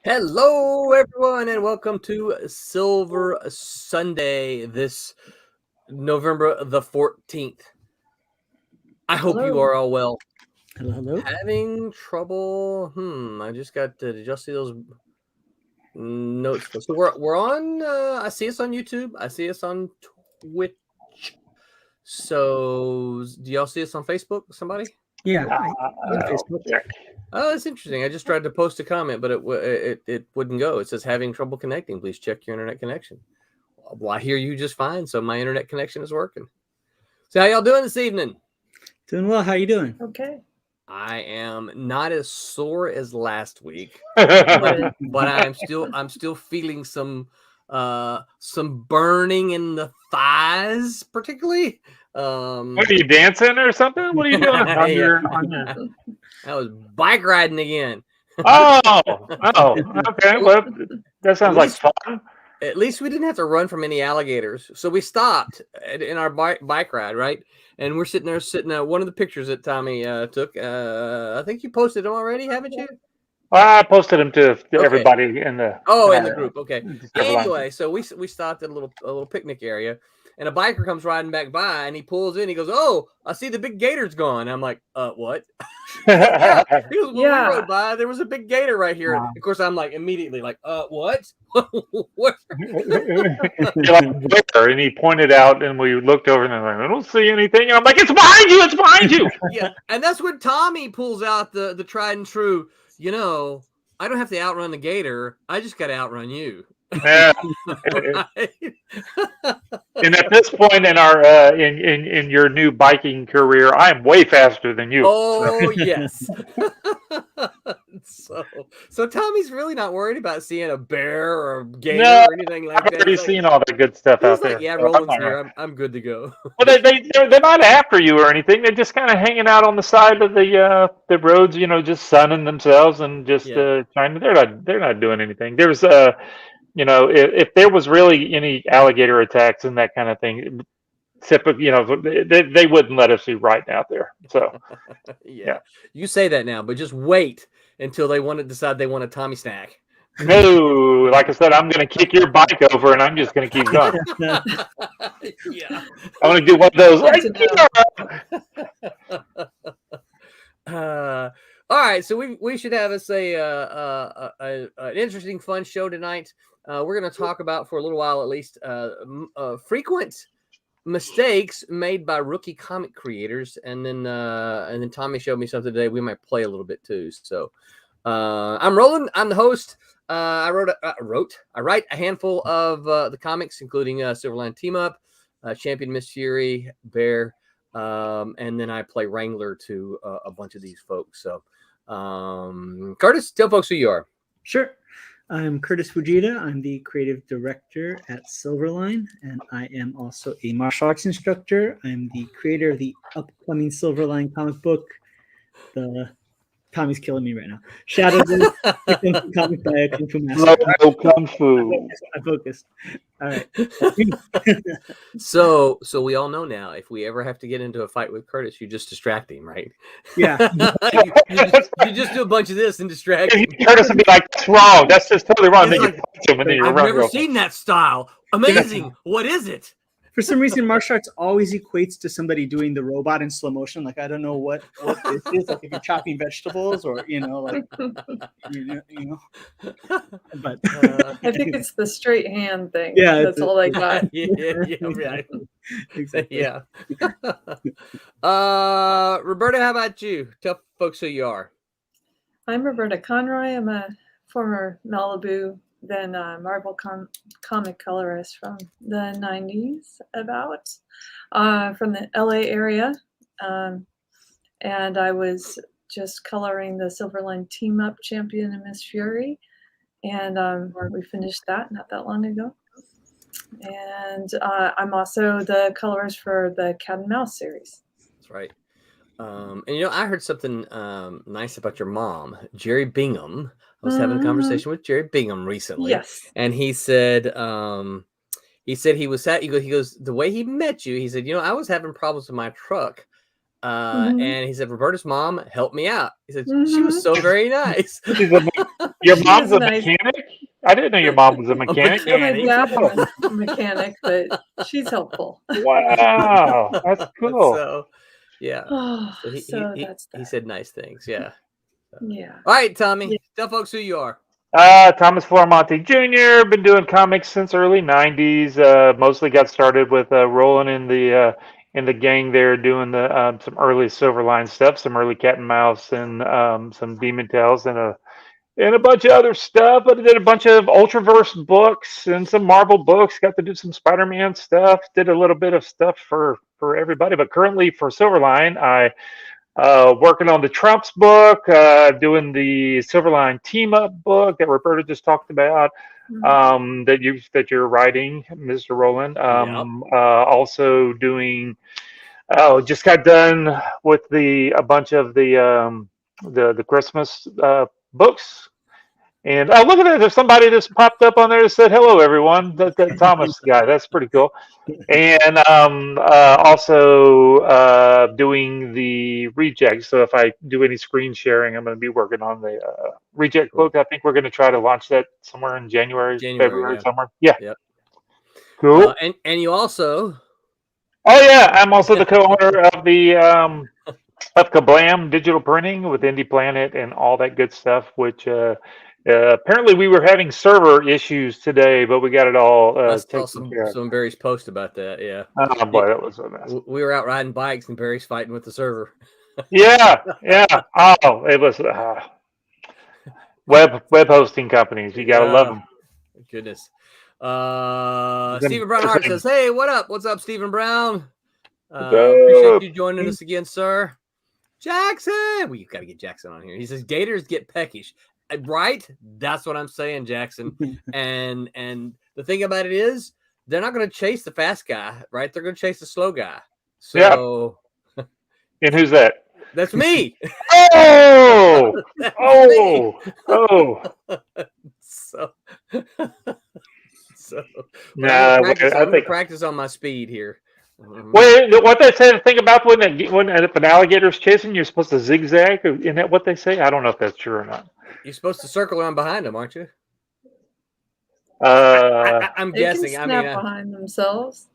Hello, everyone, and welcome to Silver Sunday this November the 14th. I hope you are all well. Hello. Having trouble? I just got. Did y'all see those notes? So we're on. I see us on YouTube. I see us on Twitch. So do y'all see us on Facebook? Somebody? Yeah. Facebook. Oh, that's interesting. I just tried to post a comment, but it wouldn't go. It says having trouble connecting. Please check your internet connection. Well, I hear you just fine, so my internet connection is working. So how y'all doing this evening? Doing well. How you doing? Okay. I am not as sore as last week, but I'm still feeling some burning in the thighs, particularly. What are you dancing or something? What are you doing on your? I was bike riding again. Oh, okay. Well, that sounds like fun. At least we didn't have to run from any alligators. So we stopped in our bike ride, right? And we're sitting there, one of the pictures that Tommy took. I think you posted them already, haven't you? Well, I posted them to everybody in the. In the group. Okay. Anyway, so we stopped at a little picnic area, and a biker comes riding back by, and he pulls in. He goes, "Oh, I see the big gator's gone." I'm like, "What?" Yeah. He goes, we rode by. There was a big gator right here. Wow. Of course, I'm like immediately like, "What?" What? And he pointed out, and we looked over, and I'm like, "I don't see anything." And I'm like, "It's behind you! It's behind you!" Yeah, and that's when Tommy pulls out the tried and true. You know, I don't have to outrun the gator. I just got to outrun you. Yeah. And at this point in our in your new biking career, I am way faster than you. Oh yes. So Tommy's really not worried about seeing a bear or a gator or anything like that. I've already seen all the good stuff out there. Yeah, Roland's here. I'm good to go. Well, they're not after you or anything. They're just kind of hanging out on the side of the roads, just sunning themselves and just trying to. They're not doing anything. There's if there was really any alligator attacks and that kind of thing, typically, they wouldn't let us do right out there. So, yeah, you say that now, but just wait until they decide they want a Tommy snack. No, like I said, I'm going to kick your bike over, and I'm just going to keep going. Yeah, I'm going to do one of those. All right, so we should have us an interesting, fun show tonight. We're going to talk about, for a little while at least, frequent mistakes made by rookie comic creators, and then Tommy showed me something today. We might play a little bit too. So I'm Roland. I'm the host. I write a handful of the comics, including Silverline Team Up, Champion Miss Fury, Bear, and then I play Wrangler to a bunch of these folks. So Curtis, tell folks who you are. Sure. I'm Curtis Fujita. I'm the creative director at Silverline, and I am also a martial arts instructor. I'm the creator of the upcoming Silverline comic book. Tommy's killing me right now. Shadow comic by a Kung Fu master. Kung Fu. I focused. All right. So we all know now, if we ever have to get into a fight with Curtis, you just distract him, right? Yeah. you just do a bunch of this and distract him. Curtis would be like, "That's wrong. That's just totally wrong." Then like, I've never seen that style. Amazing. What is it? For some reason, martial arts always equates to somebody doing the robot in slow motion. Like, I don't know what this is. Like, if you're chopping vegetables, or like, But I think it's the straight hand thing. Yeah, that's all I got. Yeah, right. Exactly. Yeah. Roberta, how about you? Tell folks who you are. I'm Roberta Conroy. I'm a former Malibu, then Marvel comic colorist from the 90s, from the LA area. And I was just coloring the Silverline Team Up Champion and Miss Fury. And we finished that not that long ago. And I'm also the colorist for the Cat and Mouse series. That's right. And I heard something nice about your mom, Jerry Bingham. I was having a conversation with Jerry Bingham recently. Yes. And he said he was he goes, the way he met you, he said, I was having problems with my truck And he said, Roberta's mom helped me out. He said, she was so very nice. Your mom's a mechanic? I didn't know your mom was a mechanic. My dad's a mechanic, but she's helpful. Wow, that's cool. So, yeah. So he said nice things. Yeah. Yeah. All right, Tommy. Tell folks who you are. Thomas Flormonte Jr. Been doing comics since early '90s. Mostly got started with rolling in the gang there, doing the some early Silverline stuff, some early Cat and Mouse, and some Demon Tales, and a bunch of other stuff. But I did a bunch of Ultraverse books and some Marvel books. Got to do some Spider-Man stuff. Did a little bit of stuff for everybody. But currently for Silverline, I working on the Trumps book, doing the Silverline team up book that Roberta just talked about, that you're writing, Mr. Roland. Also doing. Just got done with a bunch of the Christmas books. And look at that! There's somebody that's popped up on there that said hello, everyone. That Thomas guy. That's pretty cool. And also doing the reject. So if I do any screen sharing, I'm going to be working on the reject book. I think we're going to try to launch that somewhere in January February, somewhere. Yeah. Yep. Cool. And you also. Oh yeah, I'm also the co-owner of the of Kablam Digital Printing with Indie Planet and all that good stuff, which. Apparently we were having server issues today, but we got it all taken care of. Some Barry's post about that. Yeah. Oh boy, that was a mess. We were out riding bikes and Barry's fighting with the server. Yeah. Oh, it was web hosting companies. You gotta love them. Goodness. Stephen Brown Hart says, "Hey, what up? What's up, Stephen Brown? Appreciate you joining us again, sir." Jackson, we got to get Jackson on here. He says, "Gators get peckish." Right? That's what I'm saying, Jackson. and the thing about it is, they're not going to chase the fast guy, right? They're going to chase the slow guy. So, yeah. And who's that? That's me. Oh, So nah, I'm going to practice on my speed here. Wait, what they say? The thing about when an alligator's chasing, you're supposed to zigzag. Isn't that what they say? I don't know if that's true or not. You're supposed to circle around behind them, aren't you? I'm guessing. Can snap behind themselves.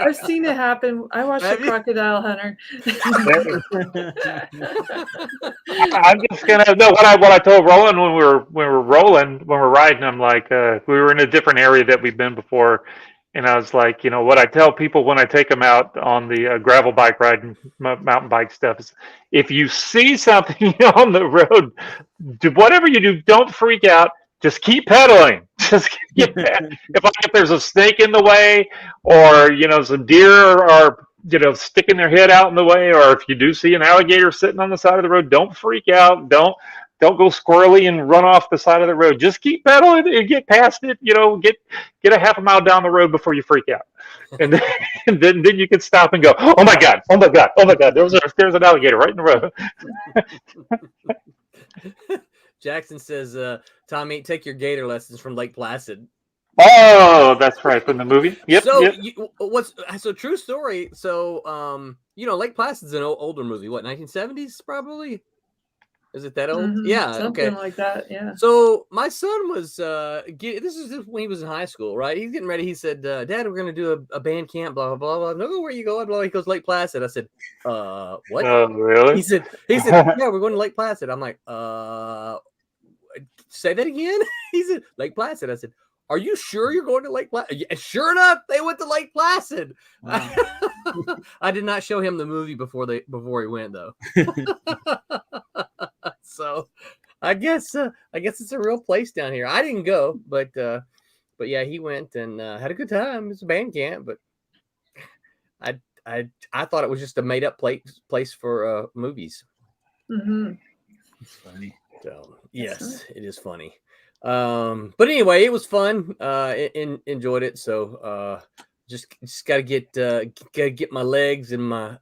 I've seen it happen. I watched The Crocodile Hunter. I'm just gonna what I told Roland when we were riding. I'm like, we were in a different area that we've been before. And I was like, what I tell people when I take them out on the gravel bike ride and mountain bike stuff is, if you see something on the road, whatever you do, don't freak out. Just keep pedaling. Just if there's a snake in the way, or some deer are sticking their head out in the way, or if you do see an alligator sitting on the side of the road, don't freak out. Don't go squirrely and run off the side of the road. Just keep pedaling and get past it. Get a half a mile down the road before you freak out, and then you can stop and go, oh my god, there's an alligator right in the road. Jackson says, Tommy, take your gator lessons from Lake Placid. Oh, that's right, from the movie. Yep. So true story. So Lake Placid's an older movie. What, 1970s probably? Is it that old? Mm-hmm. Yeah, something like that. Yeah. So my son was this is when he was in high school, right? He's getting ready. He said, "Dad, we're going to do a band camp." Blah blah blah. No, where you going? Blah. He goes, Lake Placid. I said, what? Oh, really? He said, yeah, we're going to Lake Placid. I'm like, say that again. He said, Lake Placid. I said, are you sure you're going to Lake Placid? Yeah, sure enough, they went to Lake Placid. Wow. I did not show him the movie before he went though. So I guess it's a real place down here. I didn't go, but yeah, he went and had a good time. It's a band camp, but I thought it was just a made up place for movies. Mm-hmm. It's funny. So yes, it is funny. But anyway, it was fun. Enjoyed it. So just gotta get my legs and my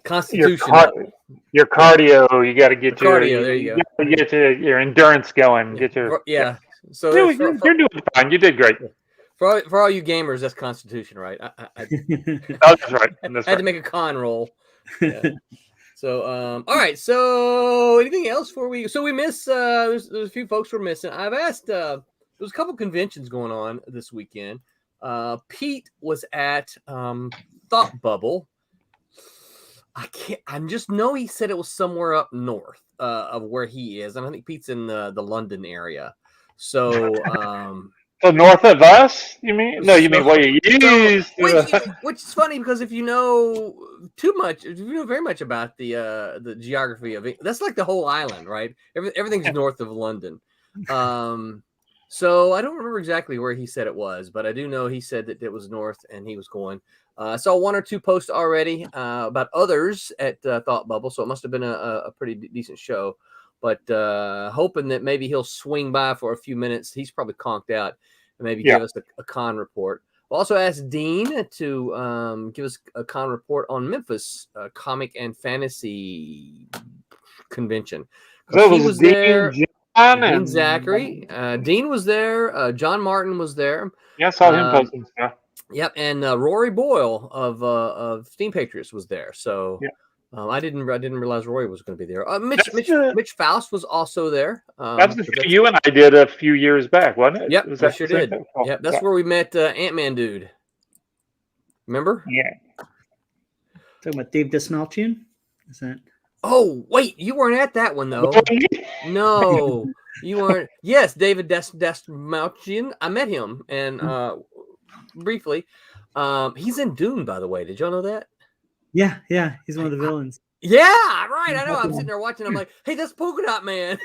constitution. Your cardio. You got to get your cardio. There you go. Get your endurance going. Get your yeah. So you're doing fine. You did great. For all you gamers, that's Constitution, right? I Oh, that's right. That's had to right. make a con roll. Yeah. So, all right. So, anything else before we? So we miss. There's a few folks we're missing. I've asked. There's a couple conventions going on this weekend. Pete was at Thought Bubble. I just know he said it was somewhere up north of where he is, and I think Pete's in the London area. So, So north of us, you mean? No, you mean where you used to. which is funny because if you know too much, if you know very much about the geography of it, that's like the whole island, right? Everything's north of London. So I don't remember exactly where he said it was, but I do know he said that it was north and he was going. I saw one or two posts already about others at Thought Bubble, so it must have been a pretty decent show. But hoping that maybe he'll swing by for a few minutes. He's probably conked out and maybe give us a con report. We'll also asked Dean to give us a con report on Memphis Comic and Fantasy Convention. So He was there. John Dean and Zachary. Dean was there. John Martin was there. Yeah, I saw him posting stuff. Yep, and Rory Boyle of Steam Patriots was there. So I didn't realize Rory was going to be there. Mitch Faust was also there. That's the thing you and I did a few years back, wasn't it? Yep, I sure did. Yep, that's where we met Ant-Man dude. Remember? Yeah. Talking about Dave Desmalchian? Is that? Oh, wait, you weren't at that one though. No, you weren't. Yes, David Desmalchian. I met him and briefly. He's in Dune, by the way. Did y'all know that? Yeah, he's one of the villains. Yeah, right. I know. I'm sitting there watching. I'm like, hey, that's Polka Dot Man.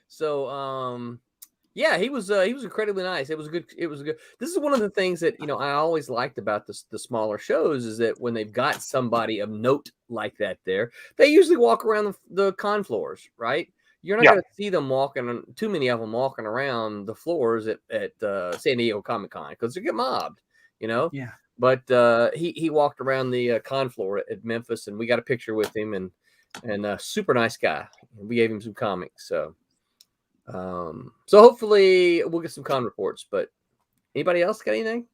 So, yeah, he was incredibly nice. It was good. This is one of the things that I always liked about the smaller shows is that when they've got somebody of note like that there, they usually walk around the con floors, right? You're not going to see them too many of them walking around the floors at San Diego Comic Con because they get mobbed, Yeah. But he walked around the con floor at Memphis, and we got a picture with him, and super nice guy. We gave him some comics, so hopefully we'll get some con reports. But anybody else got anything?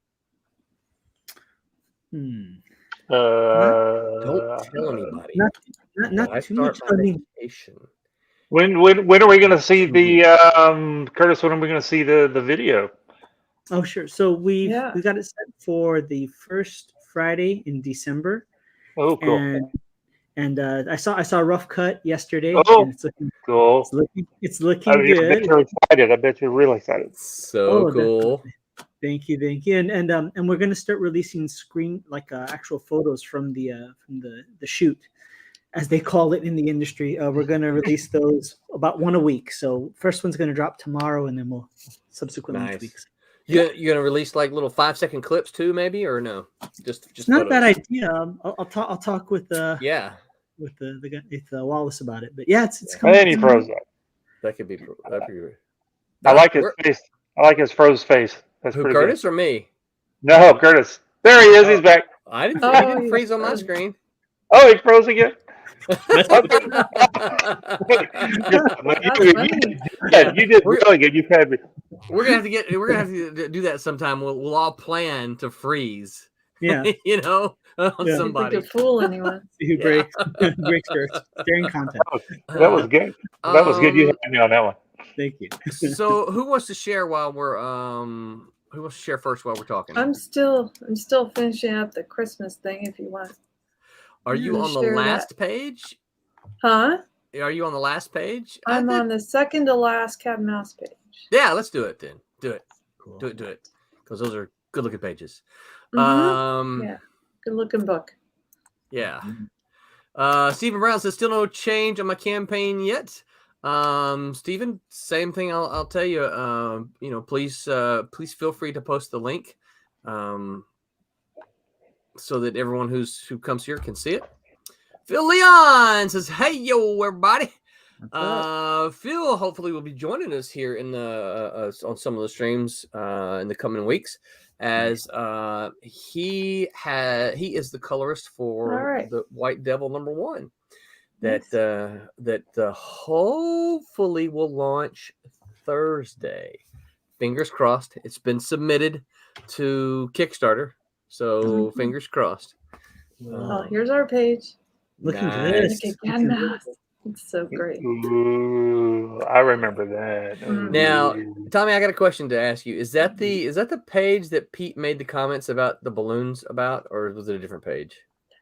Hmm. Don't tell anybody. Not too much. Vacation. When are we going to see the Curtis? When are we going to see the video? Oh, sure. So we got it set for the first Friday in December. Oh, cool. And I saw a rough cut yesterday. Oh, and it's looking cool. It's looking good. I bet you're excited. I bet you're really excited. So cool. Thank you. And we're going to start releasing actual photos from the shoot, as they call it in the industry. We're going to release those about one a week. So first one's going to drop tomorrow, and then we'll subsequently weeks. You're going to release like little 5-second clips too, maybe, or no? Just not a bad idea. I'll talk with the guy with Wallace about it. But yeah, it's coming. And he froze up. That'd be great. I like his face. I like his froze face. That's who, Curtis good. Or me? No, Curtis. There he is. He's back. I didn't freeze on my screen. Oh, he froze again. You did really good. You've had me. We're gonna have to do that sometime. We'll all plan to freeze. Yeah, on somebody. You fool anyone. Who breaks first. Staring content. That was good. That was good. You had me on that one. Thank you. So, who wants to share while we're Who wants to share first while we're talking? I'm still finishing up the Christmas thing. If you want. Are you on the last page? Huh? Are you on the last page? I'm on the second to last cat and mouse page. Yeah, let's do it then. Do it. Cool. Do it. Because those are good looking pages. Yeah. Good looking book. Yeah. Stephen Brown says still no change on my campaign yet. Stephen, same thing. I'll tell you. Please feel free to post the link, so that everyone who comes here can see it. Phil Leon says, "Hey yo, everybody." Phil hopefully will be joining us here in the on some of the streams in the coming weeks, as he is the colorist for the White Devil #1 that hopefully will launch Thursday. Fingers crossed. It's been submitted to Kickstarter, so fingers crossed. Oh, here's our page. Look at Nice. this. Like again, math. It's so great. Ooh, I remember that. Now, Ooh. Tommy, I got a question to ask you. Is that the page that Pete made the comments about the balloons about, or was it a different page?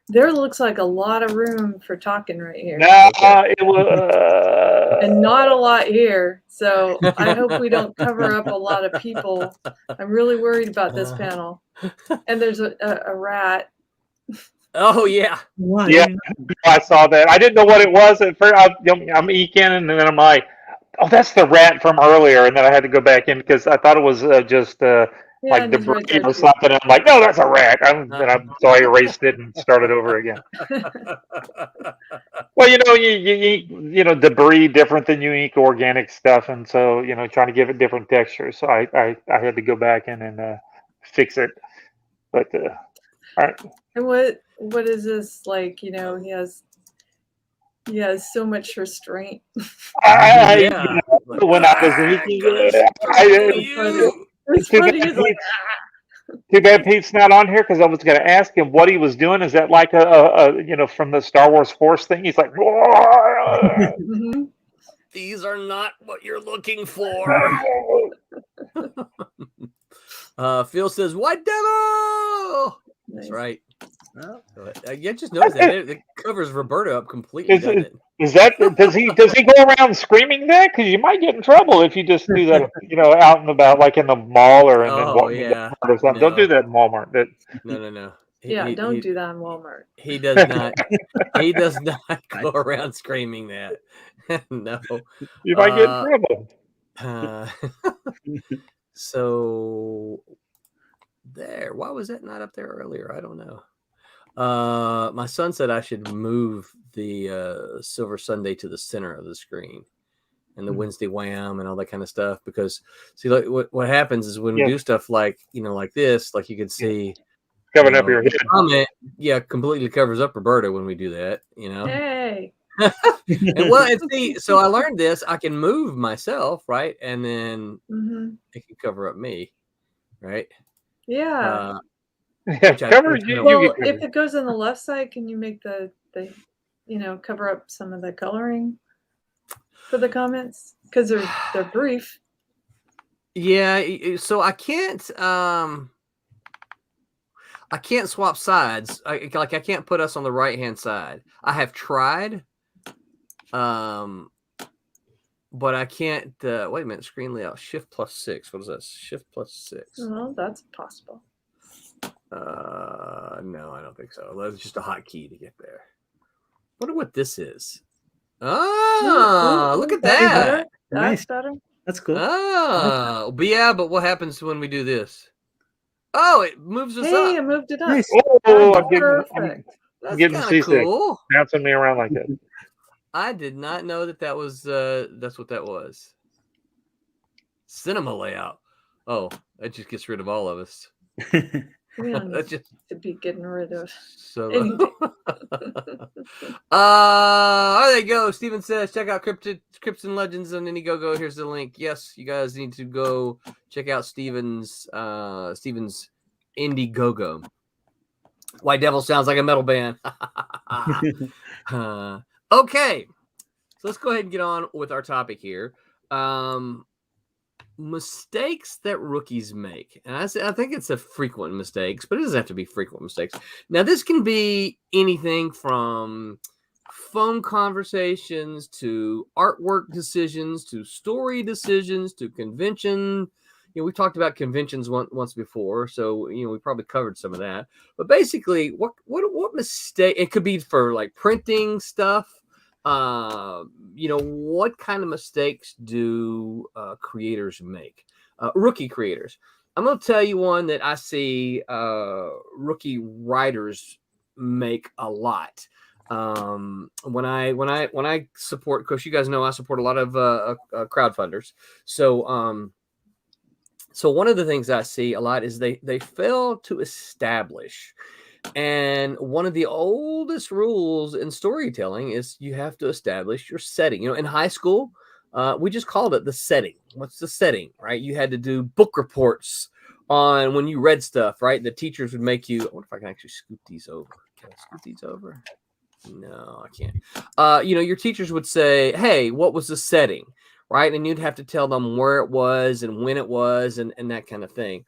There looks like a lot of room for talking right here. No, Okay. it was. And not a lot here. So I hope we don't cover up a lot of people. I'm really worried about this panel. And there's a rat. Oh yeah. Why? Yeah, I saw that. I didn't know what it was at first. I'm eking, and then I'm like, "Oh, that's the rat from earlier." And then I had to go back in because I thought it was just Yeah, like and he's debris right there or too. something. I'm like, "No, that's a rat." So I erased it and started over again. Well, you eat debris different than you eat organic stuff, and so trying to give it different textures. So I had to go back in and fix it. But all right. And what is this like? He has so much restraint. Yeah. When I was eating, It's too funny. bad He's like, too bad Pete's not on here because I was going to ask him what he was doing. Is that like a from the Star Wars Force thing? He's like, mhm. These are not what you're looking for. Phil says, "White devil." That's Nice. right. Yeah, just notice that it covers Roberta up completely, doesn't it? Does he go around screaming that? Because you might get in trouble if you just do that, out and about, like in the mall or in Walmart or something. Don't do that in Walmart. No. Don't do that in Walmart. He does not. He does not go around screaming that. No. You might get in trouble. So there. Why was that not up there earlier? I don't know. My son said I should move the Silver Sunday to the center of the screen and the Wednesday Wham and all that kind of stuff, because see, like what happens is when we do stuff like like this, like you can see covering up your head. Comment, completely covers up Roberta when we do that. Hey. And see, so I learned this. I can move myself, right, and then it can cover up me, right? Yeah. Cover Well, if it goes on the left side, can you make the cover up some of the coloring for the comments because they're brief? Yeah, so I can't swap sides. I can't put us on the right hand side. I have tried, but I can't. Wait a minute, screen layout Shift +6. What is that? Shift +6. Well, that's possible. No, I don't think so. That's just a hotkey to get there. Wonder what this is. Oh, look at that. Better? Nice. That's better. That's cool. Oh, but what happens when we do this? Oh, it moves us Hey, I up. moved it up. Nice. Oh, I'm Perfect. That's getting kind of seasick. cool. Bouncing me around like that. I did not know that was that's what that was. Cinema layout. Oh, that just gets rid of all of us. That's just to be getting rid of. So Anything. there you go. Steven says, check out Crypts and Legends on Indiegogo. Here's the link. Yes, you guys need to go check out Steven's Indiegogo. White Devil sounds like a metal band. Okay, so let's go ahead and get on with our topic here. Mistakes that rookies make, and I think it's a frequent mistakes, but it doesn't have to be frequent mistakes. Now, this can be anything from phone conversations to artwork decisions to story decisions to convention. We talked about conventions once before, so we probably covered some of that. But basically, what mistake? It could be for like printing stuff. What kind of mistakes do creators make? Rookie creators. I'm going to tell you one that I see rookie writers make a lot. When I support, of course, you guys know I support a lot of crowdfunders. So one of the things I see a lot is they fail to establish. And one of the oldest rules in storytelling is you have to establish your setting. In high school, we just called it the setting. What's the setting, right? You had to do book reports on when you read stuff, right? The teachers would make you. I wonder if I can actually scoot these over. Can I scoot these over? No, I can't. Your teachers would say, "Hey, what was the setting?" Right, and you'd have to tell them where it was and when it was, and that kind of thing.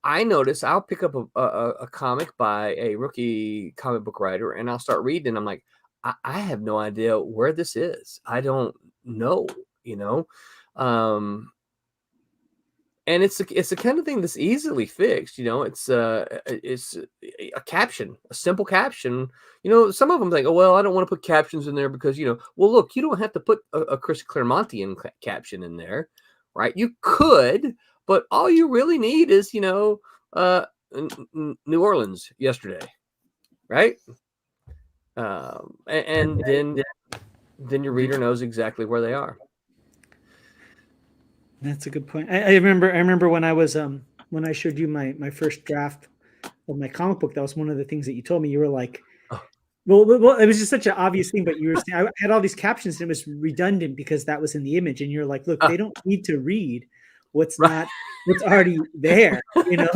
I notice I'll pick up a comic by a rookie comic book writer, and I'll start reading. And I'm like, I have no idea where this is. I don't know, and it's the kind of thing that's easily fixed. It's a caption, a simple caption. Some of them think, oh, well, I don't want to put captions in there because, well, look, you don't have to put a Chris Claremontian caption in there, right? You could, but all you really need is, New Orleans yesterday, right? And then your reader knows exactly where they are. That's a good point. I remember when I was when I showed you my first draft of my comic book. That was one of the things that you told me. You were like, well, it was just such an obvious thing. But you were saying I had all these captions and it was redundant because that was in the image. And you're like, look, they don't need to read what's already there. He's like,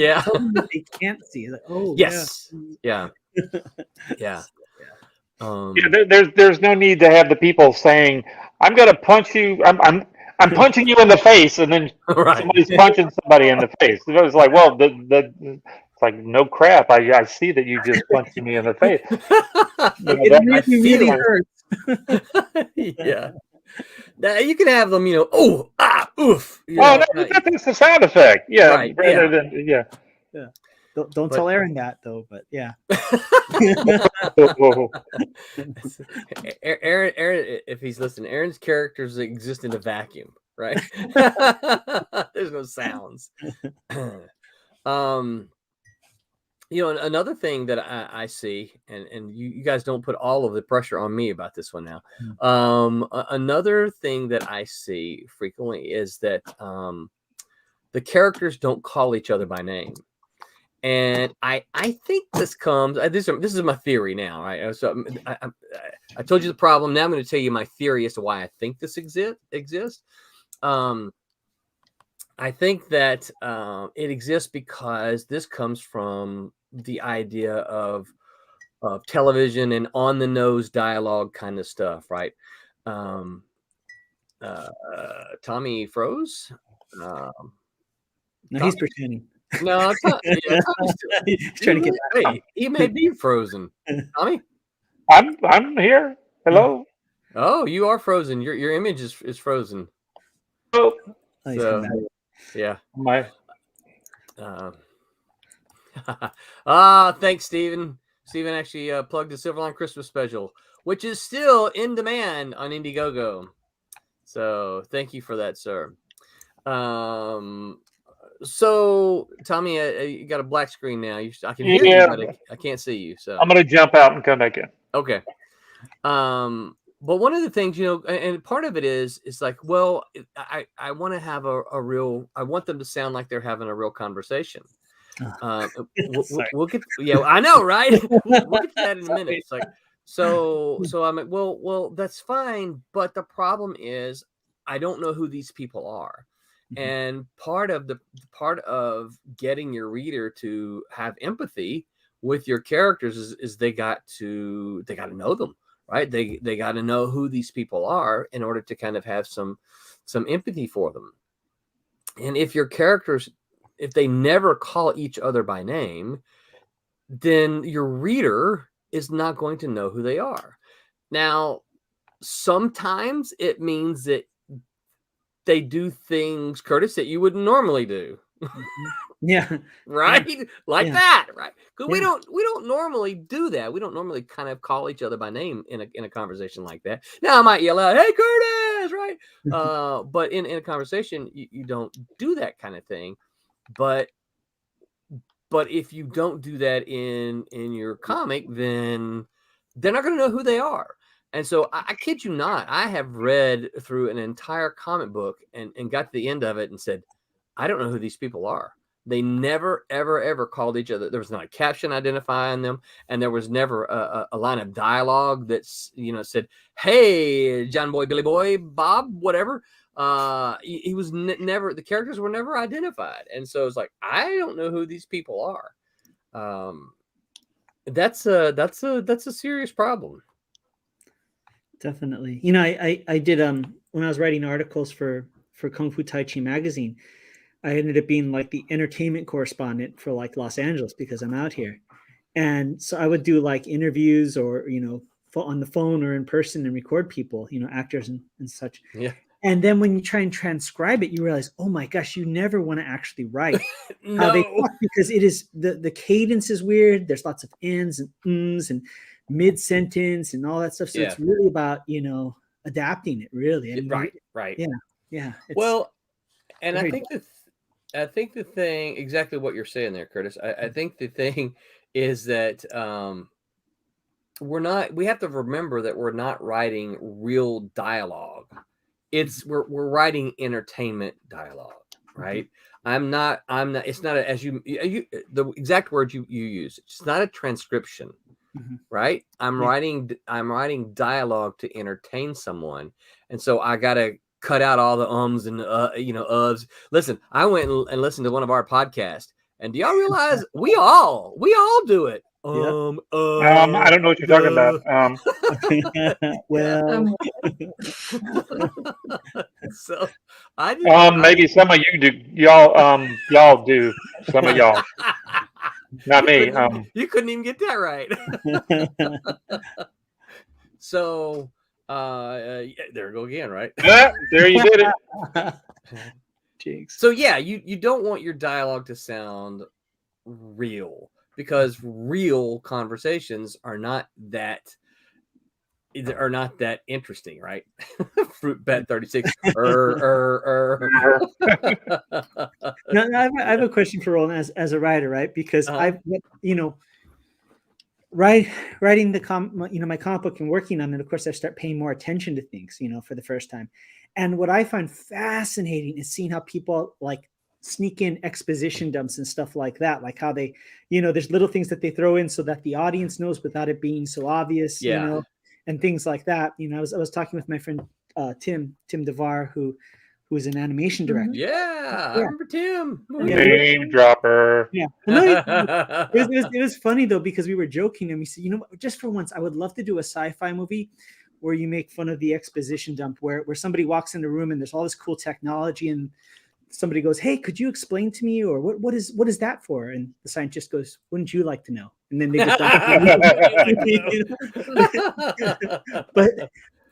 tell them that they can't see. He's like, oh, yes, yeah. There's no need to have the people saying, "I'm going to punch you. I'm punching you in the face," and then somebody's punching somebody in the face. It was like, well, it's like, no crap. I see that you just punched me in the face. It really hurts. Yeah. Now, you can have them, oh, ah, oof. That's the sound effect. Yeah, right, rather than yeah. Don't tell Aaron that though, but yeah. Aaron, if he's listening, Aaron's characters exist in a vacuum, right? There's no sounds. Another thing that I see, and you guys don't put all of the pressure on me about this one now. Another thing that I see frequently is that the characters don't call each other by name. And I think this comes. This is my theory now, right? So I told you the problem. Now I'm going to tell you my theory as to why I think this exists. I think that it exists because this comes from the idea of television and on the nose dialogue kind of stuff, right? Tommy froze. No, he's pretending. No, it's not. Yeah, he's trying to get. Hey, he may be frozen. Tommy, I'm here. Hello. Oh, you are frozen. Your image is frozen. Oh, so, yeah. Thanks, Steven. Steven actually plugged the Silverline Christmas special, which is still in demand on Indiegogo. So thank you for that, sir. So, Tommy, you got a black screen now. I can hear you, but I can't see you. So I'm going to jump out and come back in. Okay. But one of the things, and part of it is like, well, I want to have a real. I want them to sound like they're having a real conversation. We'll get. Yeah, I know, right? We'll get to that in a minute. It's like, so I'm like, well, that's fine, but the problem is, I don't know who these people are. And part of getting your reader to have empathy with your characters is they got to know them, right? They got to know who these people are in order to kind of have some empathy for them. And if your characters, if they never call each other by name, then your reader is not going to know who they are. Now, sometimes it means that they do things, Curtis, that you wouldn't normally do. Yeah. Right? Like that, right? Because we don't normally do that. We don't normally kind of call each other by name in a conversation like that. Now I might yell out, "Hey, Curtis!" Right? But in a conversation, you don't do that kind of thing. But if you don't do that in your comic, then they're not going to know who they are. And so I kid you not, I have read through an entire comic book and got to the end of it and said, I don't know who these people are. They never, ever, ever called each other. There was not a caption identifying them, and there was never a line of dialogue that's, said, "Hey, John Boy, Billy Boy, Bob, whatever." He was never. The characters were never identified, and so it's like, I don't know who these people are. That's a serious problem. Definitely. I did when I was writing articles for Kung Fu Tai Chi magazine, I ended up being like the entertainment correspondent for like Los Angeles because I'm out here. And so I would do like interviews or, on the phone or in person and record people, actors and such. Yeah. And then when you try and transcribe it, you realize, oh my gosh, you never want to actually write No. how they talk, because it is the cadence is weird. There's lots of ns and ums and mid-sentence and all that stuff. So it's really about, adapting it, really. I mean, right. Yeah. Well, and I think the thing, exactly what you're saying there, Curtis, I think the thing is that we have to remember that we're not writing real dialogue. We're writing entertainment dialogue, right? I'm not, it's not as the exact words you use. It's not a transcription, right? I'm writing dialogue to entertain someone. And so I got to cut out all the ums and uhs. Listen, I went and listened to one of our podcasts, and do y'all realize we all do it? I don't know what you're talking about. Well, so I maybe some of you do. Y'all do. Some of y'all, not me. You couldn't even get that right. So there we go again, right? There you did it. Jinx. So yeah, you don't want your dialogue to sound real, because real conversations are not that interesting, right? Fruit bat 36. Now, I have a question for Roland as a writer, right? Because I've writing my comic book and working on it, of course I start paying more attention to things, for the first time. And what I find fascinating is seeing how people like sneak in exposition dumps and stuff like that, like how they, there's little things that they throw in so that the audience knows without it being so obvious, and things like that. I was talking with my friend Tim DeVar, who is an animation director. Yeah, I remember Tim. Name dropper. Yeah. It was funny though, because we were joking and we said, just for once, I would love to do a sci-fi movie where you make fun of the exposition dump, where somebody walks in the room and there's all this cool technology and somebody goes, "Hey, could you explain to me?" Or what is that for? And the scientist goes, "Wouldn't you like to know?" And then they just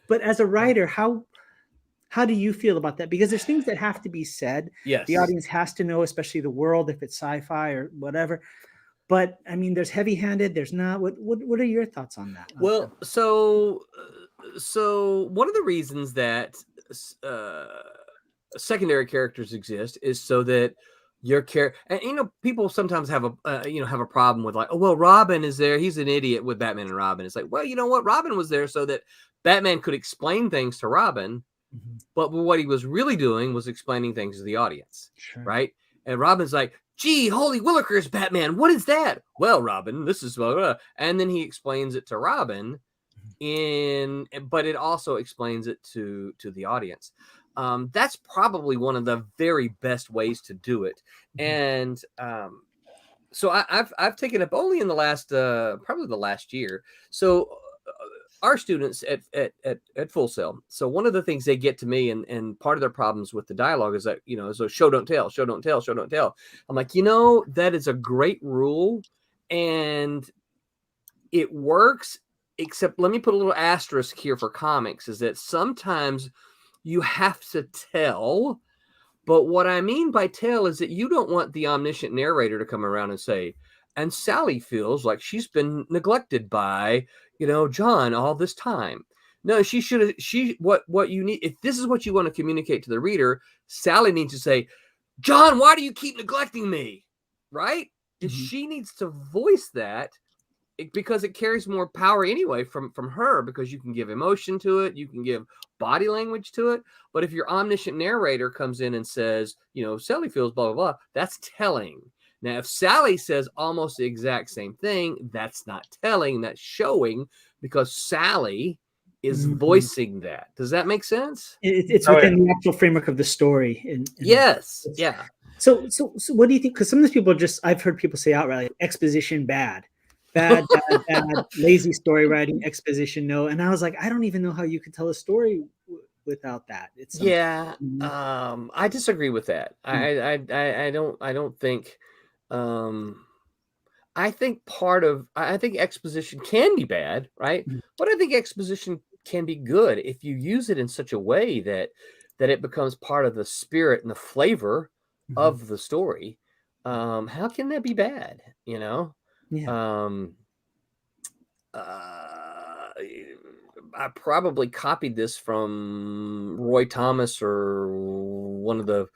but as a writer, how do you feel about that? Because there's things that have to be said. Yes. The audience has to know, especially the world, if it's sci-fi or whatever. But I mean, there's heavy-handed, there's not. What are your thoughts on that? Well, so one of the reasons that secondary characters exist is so that your character, and people sometimes have a problem with like, oh well, Robin is there, he's an idiot with Batman and Robin. It's like, well, you know what, Robin was there so that Batman could explain things to Robin, but what he was really doing was explaining things to the audience, right? And Robin's like, gee, holy willikers, Batman, what is that? Well, Robin, this is blah, blah. And then he explains it to Robin but it also explains it to the audience. That's probably one of the very best ways to do it. And so I've taken up only in the last probably the last year. So our students at Full Sail. So one of the things they get to me, and part of their problems with the dialogue is that, so show, don't tell, show, don't tell, show, don't tell. I'm like, that is a great rule and it works, except let me put a little asterisk here for comics, is that sometimes you have to tell. But what I mean by tell is that you don't want the omniscient narrator to come around and say, and Sally feels like she's been neglected by, John all this time. No, what you need, if this is what you want to communicate to the reader, Sally needs to say, John, why do you keep neglecting me? Right? She needs to voice that because it carries more power anyway from her, because you can give emotion to it, you can give body language to it. But if your omniscient narrator comes in and says, Sally feels blah, blah, blah, that's telling. Now, if Sally says almost the exact same thing, that's not telling, that's showing, because Sally is voicing that. Does that make sense? It's within the actual framework of the story. Yes. Yeah. So what do you think? Because some of these people I've heard people say outright, like, exposition bad, lazy story writing, exposition no. And I was like, I don't even know how you could tell a story without that. I disagree with that. I don't think. I think I think exposition can be bad, right? But I think exposition can be good if you use it in such a way that it becomes part of the spirit and the flavor of the story. How can that be bad? I probably copied this from Roy Thomas or one of the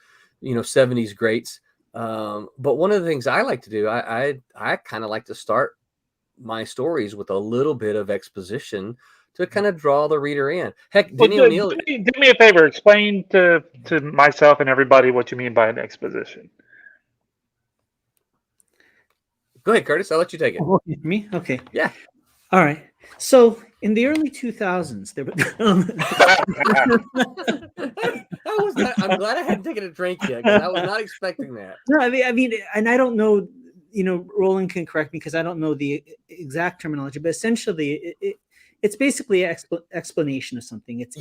70s greats. But one of the things I like to do, I kind of like to start my stories with a little bit of exposition to kind of draw the reader in. Heck, Denny O'Neil. Do me a favor. Explain to myself and everybody what you mean by an exposition. Go ahead, Curtis. I'll let you take it. Oh, me? Okay. Yeah. All right. So in the early 2000s, there were. I'm glad I hadn't taken a drink yet, because I was not expecting that. No, I mean, and I don't know. Roland can correct me because I don't know the exact terminology, but essentially, it's basically an explanation of something. It's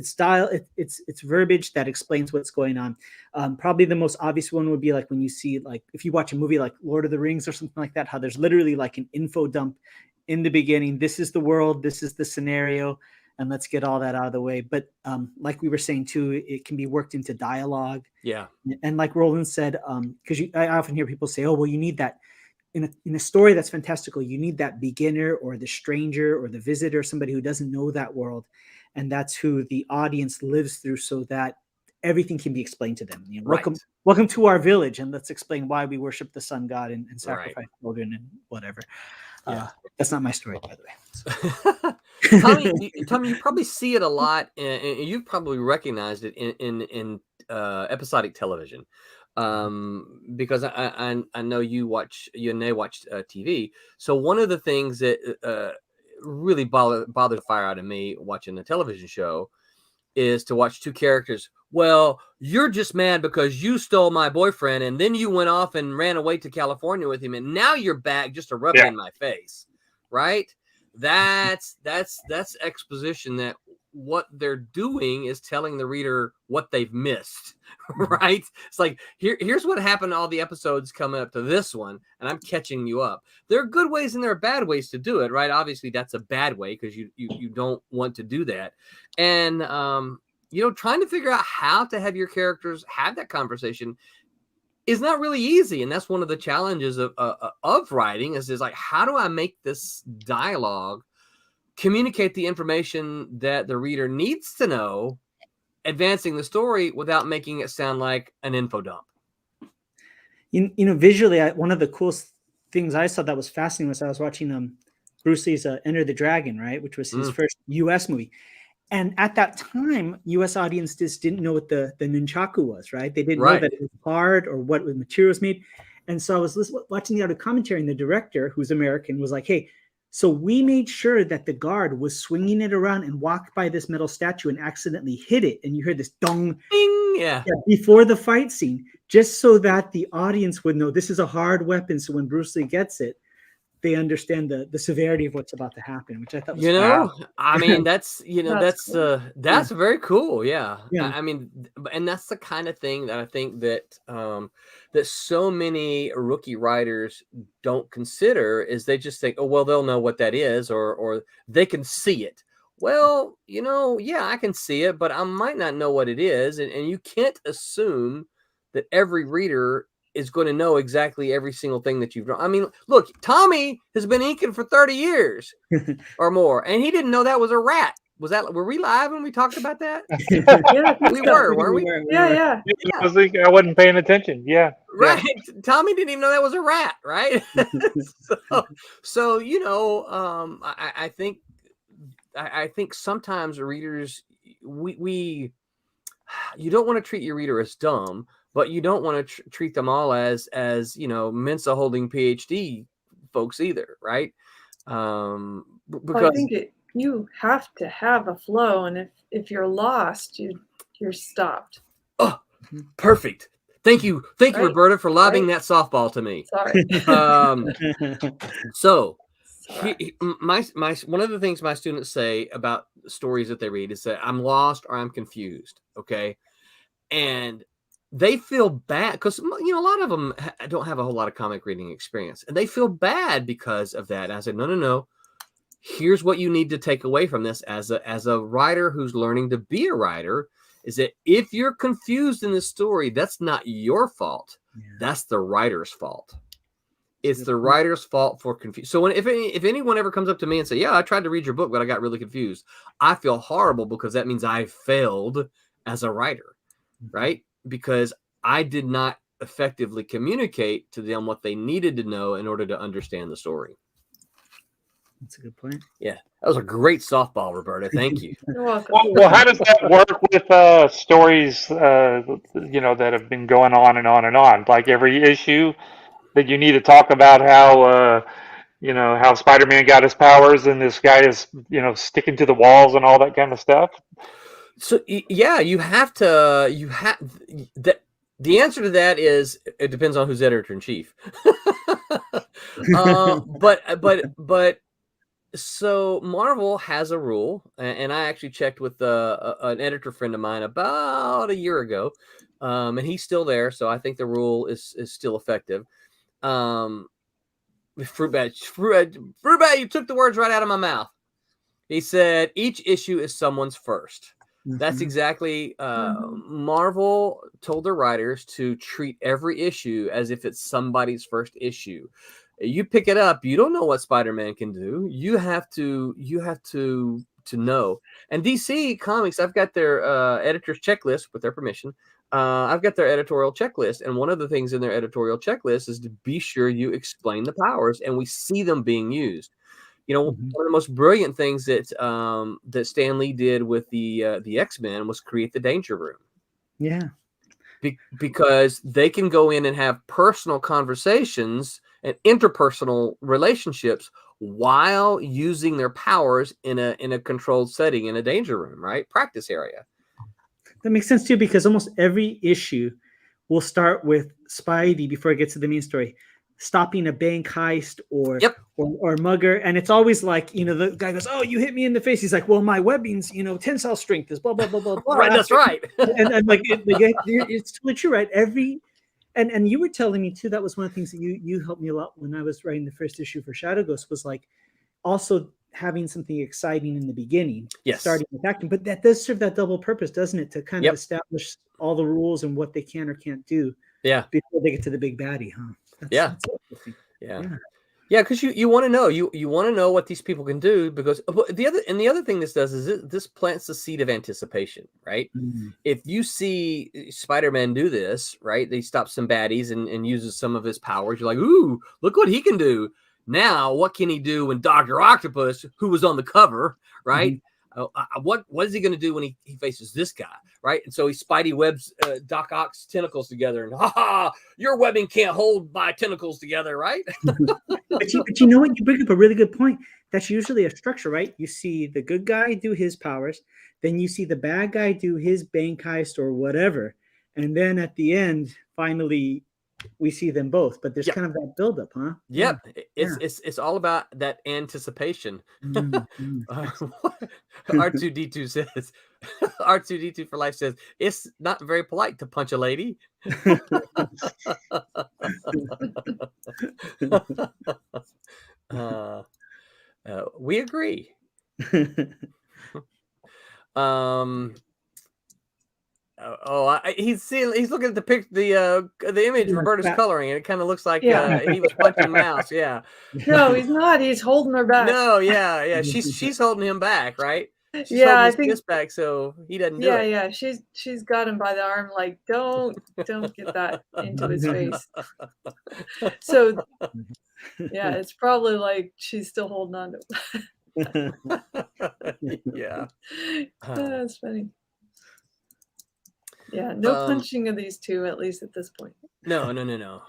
style. It's verbiage that explains what's going on. Probably the most obvious one would be like when you see, like, if you watch a movie like Lord of the Rings or something like that, how there's literally like an info dump in the beginning. This is the world. This is the scenario, and let's get all that out of the way. But like we were saying too, it can be worked into dialogue. Yeah. And like Roland said, because I often hear people say, "Oh, well, you need that." In a story that's fantastical, you need that beginner or the stranger or the visitor, somebody who doesn't know that world. And that's who the audience lives through, so that everything can be explained to them. Welcome to our village, and let's explain why we worship the sun god and sacrifice children and whatever. That's not my story, by the way. Tommy, you probably see it a lot, and you've probably recognized it in episodic television. Because I know you and they watched TV. So one of the things that really bothered the fire out of me watching the television show is to watch two characters. Well, you're just mad because you stole my boyfriend, and then you went off and ran away to California with him, and now you're back just to rub it in my face, right? That's exposition. That what they're doing is telling the reader what they've missed, right? It's like, here's what happened to all the episodes coming up to this one, and I'm catching you up. There are good ways and there are bad ways to do it, right? Obviously, that's a bad way because you don't want to do that. And, trying to figure out how to have your characters have that conversation is not really easy. And that's one of the challenges of writing is like, how do I make this dialogue communicate the information that the reader needs to know, advancing the story without making it sound like an info dump? Visually, one of the coolest things I saw that was fascinating was I was watching Bruce Lee's Enter the Dragon, right, which was his first U.S. movie. And at that time, U.S. audiences didn't know what the nunchaku was, right? They didn't know that it was hard or what material was made. And so I was watching the other commentary, and the director, who's American, was like, hey, so we made sure that the guard was swinging it around and walked by this metal statue and accidentally hit it. And you heard this dong before the fight scene, just so that the audience would know this is a hard weapon. So when Bruce Lee gets it, they understand the severity of what's about to happen, which I thought was I mean, that's that's cool. Very cool. Yeah. Yeah. I mean, and that's the kind of thing that I think that that so many rookie writers don't consider is they just think, oh, well, they'll know what that is, or they can see it. Well, yeah, I can see it, but I might not know what it is. And you can't assume that every reader is going to know exactly every single thing that you've drawn. I mean, look, Tommy has been inking for 30 years or more, and he didn't know that was a rat were we live when we talked about that? Yeah, I think We so. were, weren't we? Yeah. I wasn't paying attention. Yeah. Right. Tommy didn't even know that was a rat, right? so I think sometimes readers you don't want to treat your reader as dumb, but you don't want to treat them all as Mensa holding PhD folks either, right? Well, Because I think you have to have a flow, and if you're lost, you're stopped. oh, perfect. Thank you, Right. Roberta, for lobbing that softball to me. Sorry. So my one of the things my students say about stories that they read is that I'm lost or I'm confused. Okay, and they feel bad because a lot of them don't have a whole lot of comic reading experience, and they feel bad because of that. And I said, no. Here's what you need to take away from this as a writer who's learning to be a writer, is that if you're confused in this story, that's not your fault. Yeah. That's the writer's fault. It's the writer's fault for confusion. So if anyone ever comes up to me and say, yeah, I tried to read your book, but I got really confused, I feel horrible because that means I failed as a writer, right? Because I did not effectively communicate to them what they needed to know in order to understand the story. That's a good point. Yeah, that was a great softball, Roberta. Thank you. You're welcome. Well, how does that work with stories, that have been going on and on and on? Like every issue that you need to talk about how Spider-Man got his powers and this guy is, sticking to the walls and all that kind of stuff. So yeah, you have that. The answer to that is it depends on who's editor in chief. But so Marvel has a rule, and I actually checked with an editor friend of mine about a year ago, and he's still there, so I think the rule is still effective. Fruit bat, you took the words right out of my mouth. He said each issue is someone's first. Mm-hmm. That's exactly Marvel told their writers to treat every issue as if it's somebody's first issue. You pick it up, you don't know what Spider-Man can do. You have to know. And DC Comics, I've got their editor's checklist with their permission. I've got their editorial checklist, and one of the things in their editorial checklist is to be sure you explain the powers, and we see them being used. One of the most brilliant things that Stan Lee did with the X-Men was create the Danger Room. Yeah, because they can go in and have personal conversations and interpersonal relationships while using their powers in a controlled setting in a danger room, right? Practice area. That makes sense too, because almost every issue will start with Spidey before it gets to the main story, stopping a bank heist or mugger, and it's always like, the guy goes, "Oh, you hit me in the face." He's like, "Well, my webbing's tensile strength is blah blah blah blah blah." Right, that's right. and like it's totally true, right? And you were telling me too, that was one of the things that you helped me a lot when I was writing the first issue for Shadow Ghost, was like also having something exciting in the beginning, starting with acting. But that does serve that double purpose, doesn't it? To kind of establish all the rules and what they can or can't do. Yeah. Before they get to the big baddie, huh? That's Yeah, because you want to know you want to know what these people can do, because the other thing this does is this plants the seed of anticipation, right? Mm-hmm. If you see Spider-Man do this, right, they stop some baddies and uses some of his powers, you're like, ooh, look what he can do. Now, what can he do when Dr. Octopus, who was on the cover, right? Mm-hmm. What is he going to do when he faces this guy, right? And so he Spidey webs Doc Ock's tentacles together, and your webbing can't hold my tentacles together, right? but you know what? You bring up a really good point. That's usually a structure, right? You see the good guy do his powers, then you see the bad guy do his bank heist or whatever, and then at the end, finally, we see them both. But there's kind of that buildup, huh? Yep. It's all about that anticipation. Mm-hmm. R2D2 says, R2D2 for life says, it's not very polite to punch a lady. We agree. He's looking at the image Roberta's coloring, and it kind of looks like he was punching a mouse. Yeah. No, he's not. He's holding her back. No, yeah. She's holding him back, right? She's Yeah, holding I his think. kiss back so he doesn't do Yeah, it. yeah. She's got him by the arm, like, don't get that into his face. So yeah, it's probably like she's still holding on to. Yeah. That's funny. Yeah, no Um, punching of these two, at least at this point. no.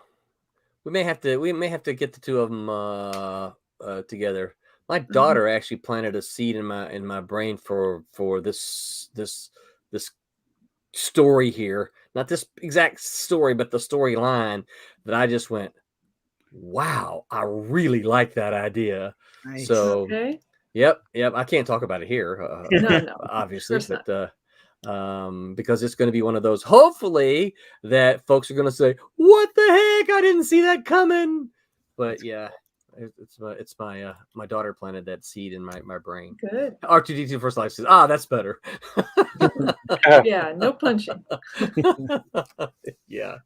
We may have to get the two of them together. My daughter actually planted a seed in my brain for this story here. Not this exact story, but the storyline that I just went, wow, I really like that idea. Nice. So, Okay. yep. I can't talk about it here, No, obviously, of course but because it's going to be one of those, hopefully, that folks are going to say, "What the heck? I didn't see that coming." But yeah, it's my daughter planted that seed in my brain. Good. R2D2 First Life says, that's better. Yeah, no punching. Yeah.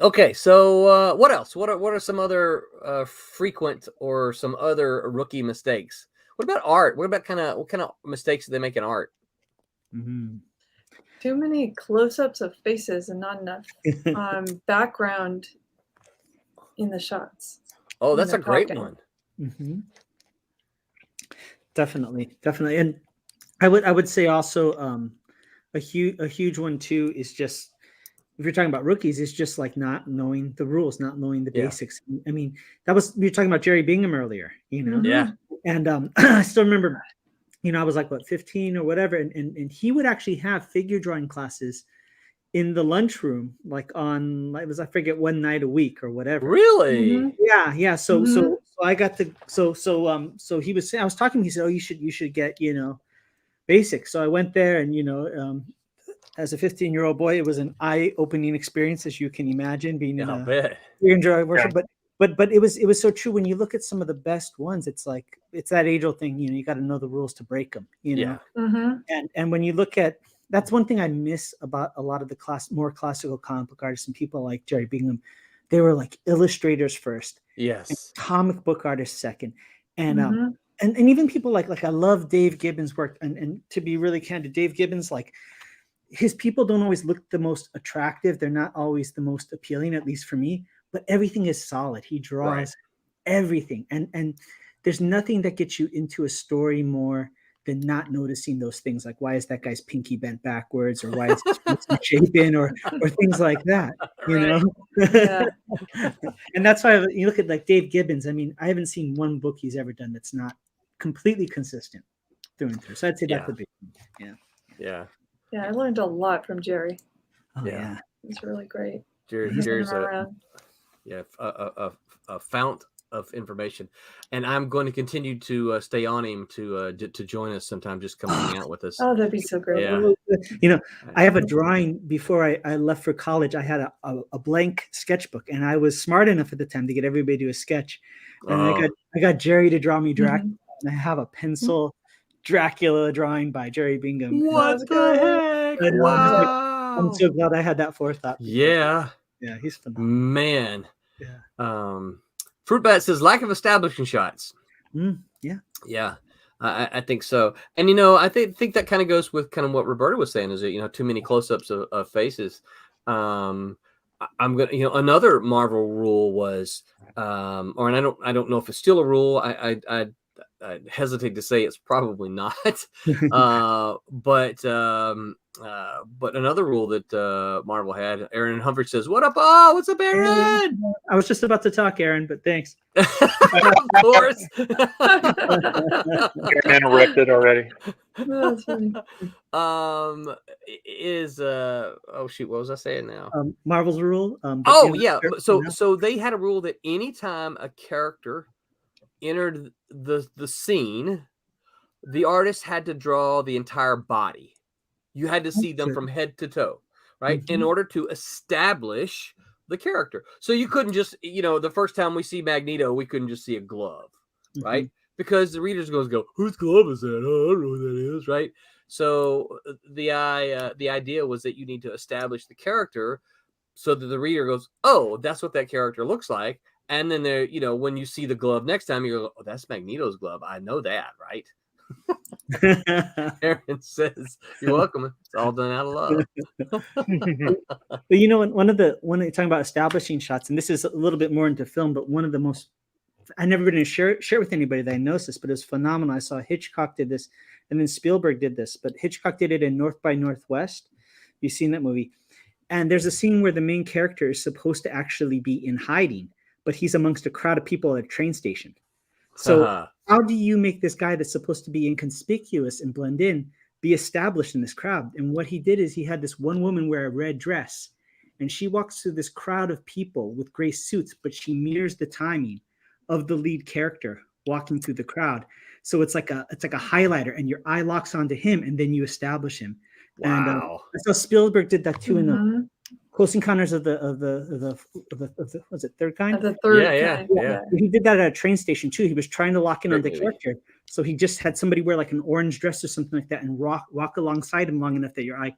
Okay, so what else? What are some other frequent or some other rookie mistakes? What about art? What kind of mistakes do they make in art? Mm-hmm. Too many close-ups of faces and not enough background in the shots. Oh, when that's a they're great talking. one. Mm-hmm. Definitely, and I would say also a huge one too is just, if you're talking about rookies, it's just like not knowing the rules, not knowing the Yeah. basics. I mean, we were talking about Jerry Bingham earlier, you know. Yeah. And I still remember, you know, I was like, what, 15 or whatever, and he would actually have figure drawing classes in the lunchroom, like on, like, I forget, one night a week or whatever. Really? Yeah. So I got to so he was saying, I was talking, he said, oh, you should get, you know, basics. So I went there, and you know, as a 15-year-old boy, it was an eye-opening experience, as you can imagine, being in I'll a bet. enjoy worship. But it was so true. When you look at some of the best ones, it's like, it's that age-old thing, you know, you got to know the rules to break them, you know. And when you look at, that's one thing I miss about a lot of the more classical comic book artists and people like Jerry Bingham. They were like illustrators first, Yes, comic book artists second, and even people like I love Dave Gibbons' work, and to be really candid, Dave Gibbons, like, his people don't always look the most attractive. They're not always the most appealing, at least for me, but everything is solid. He draws everything. And there's nothing that gets you into a story more than not noticing those things. Like, why is that guy's pinky bent backwards, or why is his face shapen, or things like that, you know? Yeah. And that's why you look at like Dave Gibbons. I mean, I haven't seen one book he's ever done that's not completely consistent through and through. So I'd say that's a big one. Yeah. Yeah, I learned a lot from Jerry. Oh, yeah. It's really great. Jerry's around. a fount of information, and I'm going to continue to stay on him to join us sometime. Just come hang out with us. Oh, that'd be so great. Yeah. You know, I have a drawing. Before I left for college, I had a blank sketchbook, and I was smart enough at the time to get everybody to do a sketch. And I got Jerry to draw me Dracula, and I have a pencil Dracula drawing by Jerry Bingham. What the heck? And, wow! I'm so glad I had that forethought. Yeah, he's phenomenal. Man. Yeah. Fruit Bat says lack of establishing shots. Yeah. I think so. And, you know, I think that kind of goes with kind of what Roberta was saying, is that, you know, too many close-ups of faces. I'm going to, you know, another Marvel rule was, and I don't know if it's still a rule. I hesitate to say it's probably not. But another rule that Marvel had, Aaron Humphrey says, "What up? Oh, what's up, Aaron?" I was just about to talk, Aaron, but thanks. Of course. Aaron interrupted already. That's funny. Oh shoot, what was I saying now? Marvel's rule. So they had a rule that anytime a character entered the scene, the artist had to draw the entire body. You had to see them from head to toe, right? In order to establish the character. So you couldn't just, you know, the first time we see Magneto, we couldn't just see a glove, right? Because the readers go, whose glove is that? Oh, I don't know who that is, right? So the idea was that you need to establish the character so that the reader goes, oh, that's what that character looks like. And then there, when you see the glove next time, you're like, oh, that's Magneto's glove. I know that, right? Aaron says, "You're welcome. It's all done out of love." But one you're talking about establishing shots, and this is a little bit more into film, but one of the most, I never been to share it with anybody that I noticed this, but it was phenomenal. I saw Hitchcock did this, and then Spielberg did this, but Hitchcock did it in North by Northwest. You've seen that movie. And there's a scene where the main character is supposed to actually be in hiding, but he's amongst a crowd of people at a train station. So how do you make this guy that's supposed to be inconspicuous and blend in be established in this crowd? And what he did is he had this one woman wear a red dress, and she walks through this crowd of people with gray suits, but she mirrors the timing of the lead character walking through the crowd. So it's like a highlighter, and your eye locks onto him, and then you establish him. Wow! And so Spielberg did that too in the Close Encounters of the was it third kind? The third kind. Yeah. He did that at a train station too. He was trying to lock in on the character, so he just had somebody wear like an orange dress or something like that, and walk alongside him long enough that your eye,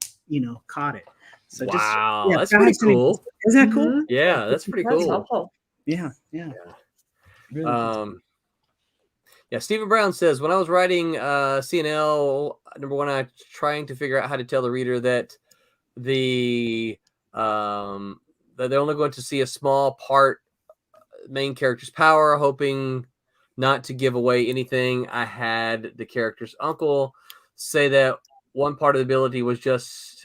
caught it. So wow, that's pretty cool. Isn't that cool? Yeah, that's pretty cool. Helpful. Yeah. Really cool. Yeah, Stephen Brown says, when I was writing CNL, number one, I was trying to figure out how to tell the reader that that they're only going to see a small part, main character's power, hoping not to give away anything. I had the character's uncle say that one part of the ability was just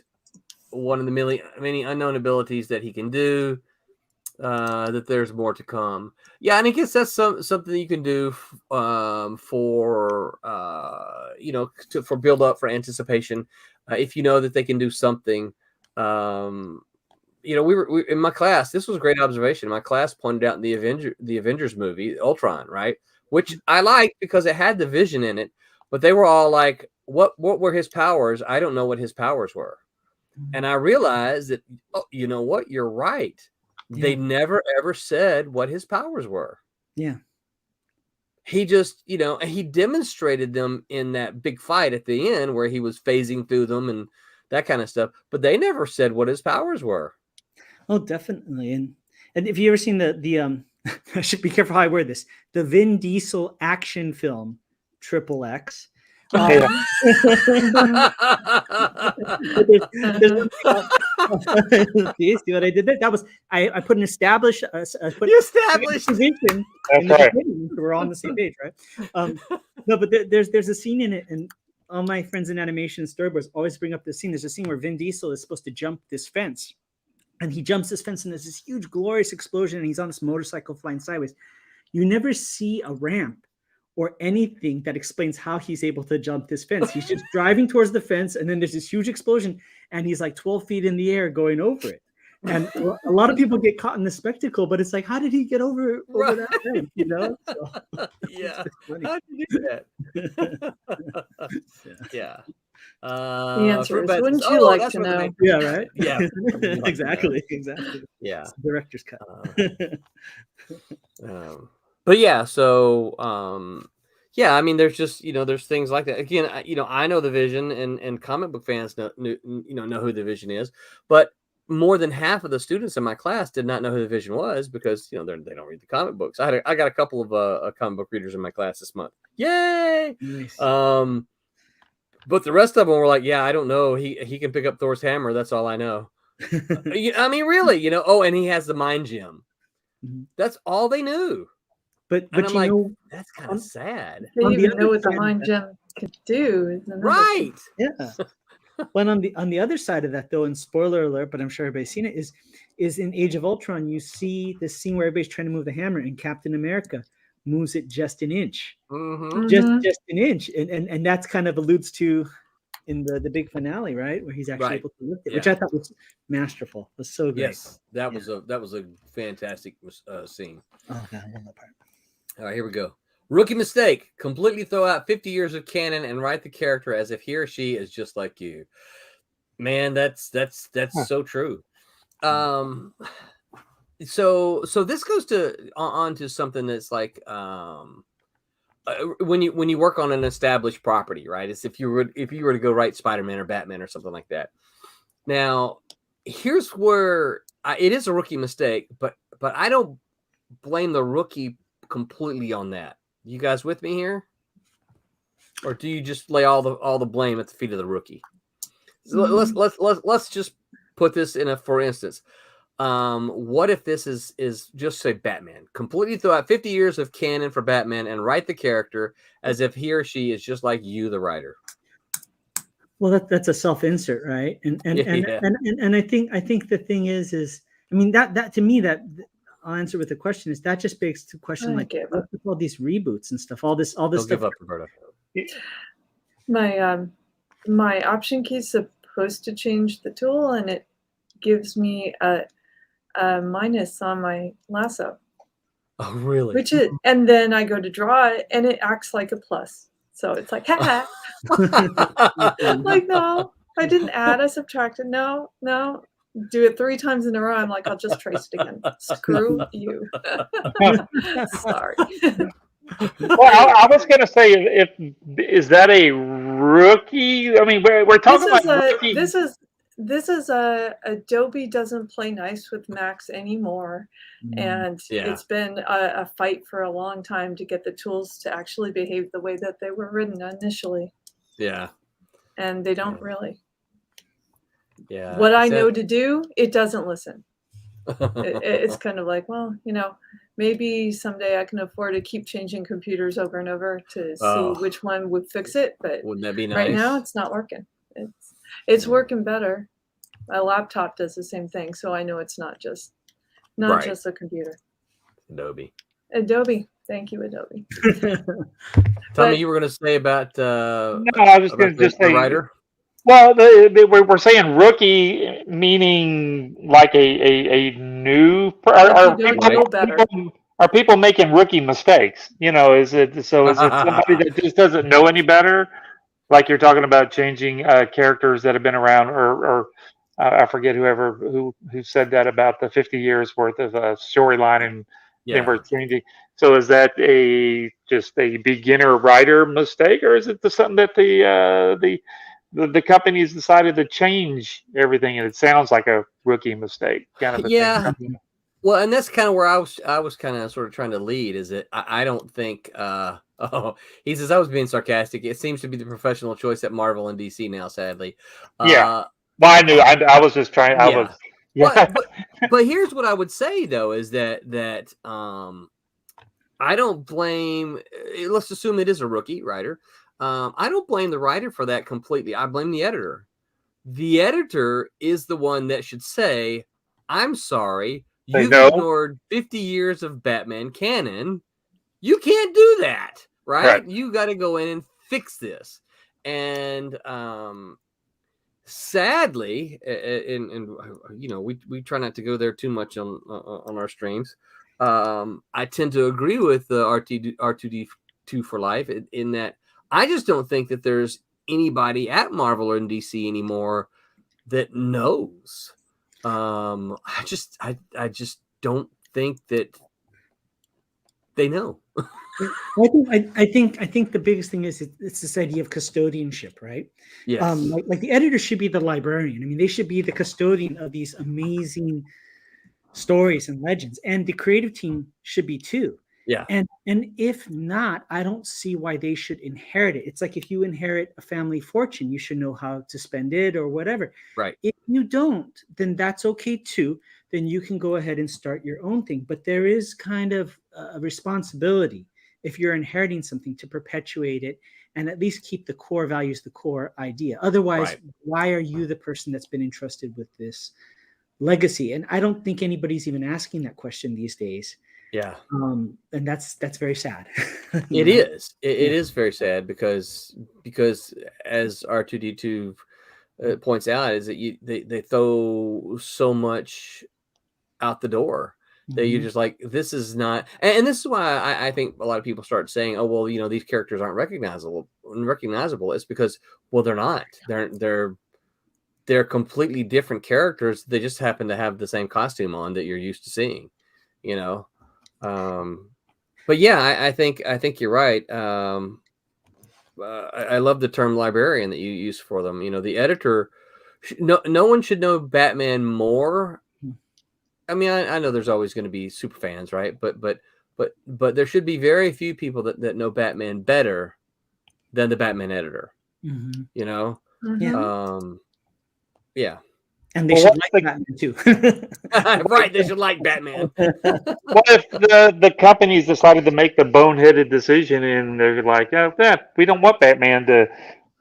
one of the many unknown abilities that he can do. That there's more to come. Yeah, and I guess that's something you can do for for build up, for anticipation. If you know that they can do something. We were in my class. This was a great observation. My class pointed out in the Avengers movie, Ultron, right? Which I liked because it had the Vision in it. But they were all like, "What were his powers? I don't know what his powers were." And I realized that, you know what? You're right. Yeah. They never ever said what his powers were. Yeah. He just, he demonstrated them in that big fight at the end where he was phasing through them and that kind of stuff. But they never said what his powers were. Oh, definitely. And if you ever seen the I should be careful how I word this, the Vin Diesel action film, XXX. See what I did there? That was I put an established position. That's right. We're all on the same page, right? No, but there's a scene in it, and all my friends in animation and storyboards always bring up this scene. There's a scene where Vin Diesel is supposed to jump this fence, and he jumps this fence, and there's this huge, glorious explosion, and he's on this motorcycle flying sideways. You never see a ramp or anything that explains how he's able to jump this fence. He's just driving towards the fence, and then there's this huge explosion, and he's like 12 feet in the air going over it. And a lot of people get caught in the spectacle, but it's like, how did he get over that fence, So, yeah. How did he do that? Yeah. The answer is, wouldn't you like to know? Yeah, right? Yeah. Exactly. Yeah. It's the director's cut. But yeah, so I mean, there's just there's things like that. Again, I know the Vision, and comic book fans know who the Vision is, but more than half of the students in my class did not know who the Vision was because they don't read the comic books. I got a couple of comic book readers in my class this month. Yay! Nice. But the rest of them were like, yeah, I don't know. He can pick up Thor's hammer. That's all I know. I mean, really, and he has the mind gem. Mm-hmm. That's all they knew. But I'm like, that's kind of sad. They didn't even know what the mind gem could do. Right. Yeah. When on the other side of that, though, and spoiler alert, but I'm sure everybody's seen it, is in Age of Ultron, you see this scene where everybody's trying to move the hammer, and Captain America moves it just an inch. Mm-hmm. Just an inch. And that's kind of alludes to in the big finale, right? Where he's actually able to lift it, which I thought was masterful. It was so great. Yes, that was a fantastic scene. Oh God, I love that part. All right, here we go. Rookie mistake. Completely throw out 50 years of canon and write the character as if he or she is just like you. Man, that's so true. So this goes on to something that's like when you work on an established property, right? It's if you were to go write Spider-Man or Batman or something like that. Now, here's where it is a rookie mistake, but I don't blame the rookie completely on that. You guys with me here? Or do you just lay all the blame at the feet of the rookie? So let's just put this in a for instance. What if this is just say Batman? Completely throw out 50 years of canon for Batman and write the character as if he or she is just like you, the writer. Well, that's a self-insert, right? And I think the thing is I mean that to me that I'll answer with a question is that just begs to question like what's with all these reboots and stuff, all this Don't stuff. Give up, Roberta. My option key is supposed to change the tool, and it gives me a minus on my lasso. Oh, really? Which is, and then I go to draw it, and it acts like a plus. So it's like, haha. Like, no, I didn't add, I subtracted. No. Do it 3 times in a row. I'm like, I'll just trace it again. Screw you. Sorry. Well, I was going to say, is that a rookie? I mean, we're talking about rookie. This is Adobe doesn't play nice with Macs anymore, and it's been a fight for a long time to get the tools to actually behave the way that they were written initially. Yeah, and they don't really. Yeah. What I know to do, it doesn't listen. It's kind of like, well, maybe someday I can afford to keep changing computers over and over to see which one would fix it. But wouldn't that be nice? Right now, it's not working. It's working better. My laptop does the same thing, so I know it's not just a computer. Adobe. Thank you, Adobe. Tell me, you were going to say about no, I was going to just say writer. Well, we're saying rookie, meaning like a new. Are people making rookie mistakes? Is it somebody that just doesn't know any better? Like you're talking about changing characters that have been around, or I forget who said that about the 50 years worth of storyline and they were changing. So is that just a beginner writer mistake, or is it something that the company's decided to change everything, and it sounds like a rookie mistake kind of a thing? Well, and that's kind of where I was kind of sort of trying to lead. Is that I don't think. He says I was being sarcastic. It seems to be the professional choice at Marvel and DC now. Sadly. Well, I knew. I was just trying. But here's what I would say though: is that I don't blame. Let's assume it is a rookie writer. I don't blame the writer for that completely. I blame the editor. The editor is the one that should say, I'm sorry, you've ignored 50 years of Batman canon. You can't do that, right? You got to go in and fix this. And sadly, and we try not to go there too much on our streams. I tend to agree with the R2D2 for life in that I just don't think that there's anybody at Marvel or in DC anymore that knows. I just don't think that they know. I think the biggest thing is it's this idea of custodianship, right? Yes. Like the editor should be the librarian. I mean, they should be the custodian of these amazing stories and legends, and the creative team should be too. Yeah. And if not, I don't see why they should inherit it. It's like if you inherit a family fortune, you should know how to spend it or whatever. Right. If you don't, then that's okay too. Then you can go ahead and start your own thing. But there is kind of a responsibility if you're inheriting something to perpetuate it and at least keep the core values, the core idea. Otherwise, why are you the person that's been entrusted with this legacy? And I don't think anybody's even asking that question these days. Yeah. And that's very sad. It is. It is very sad because as R2D2 points out, is that they throw so much out the door that you're just like, this is not, and this is why I think a lot of people start saying, oh well, these characters aren't recognizable. It's because, well, they're not. They're completely different characters. They just happen to have the same costume on that you're used to seeing, but yeah, I think you're right. I love the term librarian that you use for them. The editor, no one should know Batman more I mean, I know there's always going to be super fans, right? But there should be very few people that know Batman better than the Batman editor. Mm-hmm. You know, Mhm. Yeah. And they Well, should what's like the- Batman too. Right. They should like Batman. What if the companies decided to make the boneheaded decision and they're like, oh, we don't want Batman to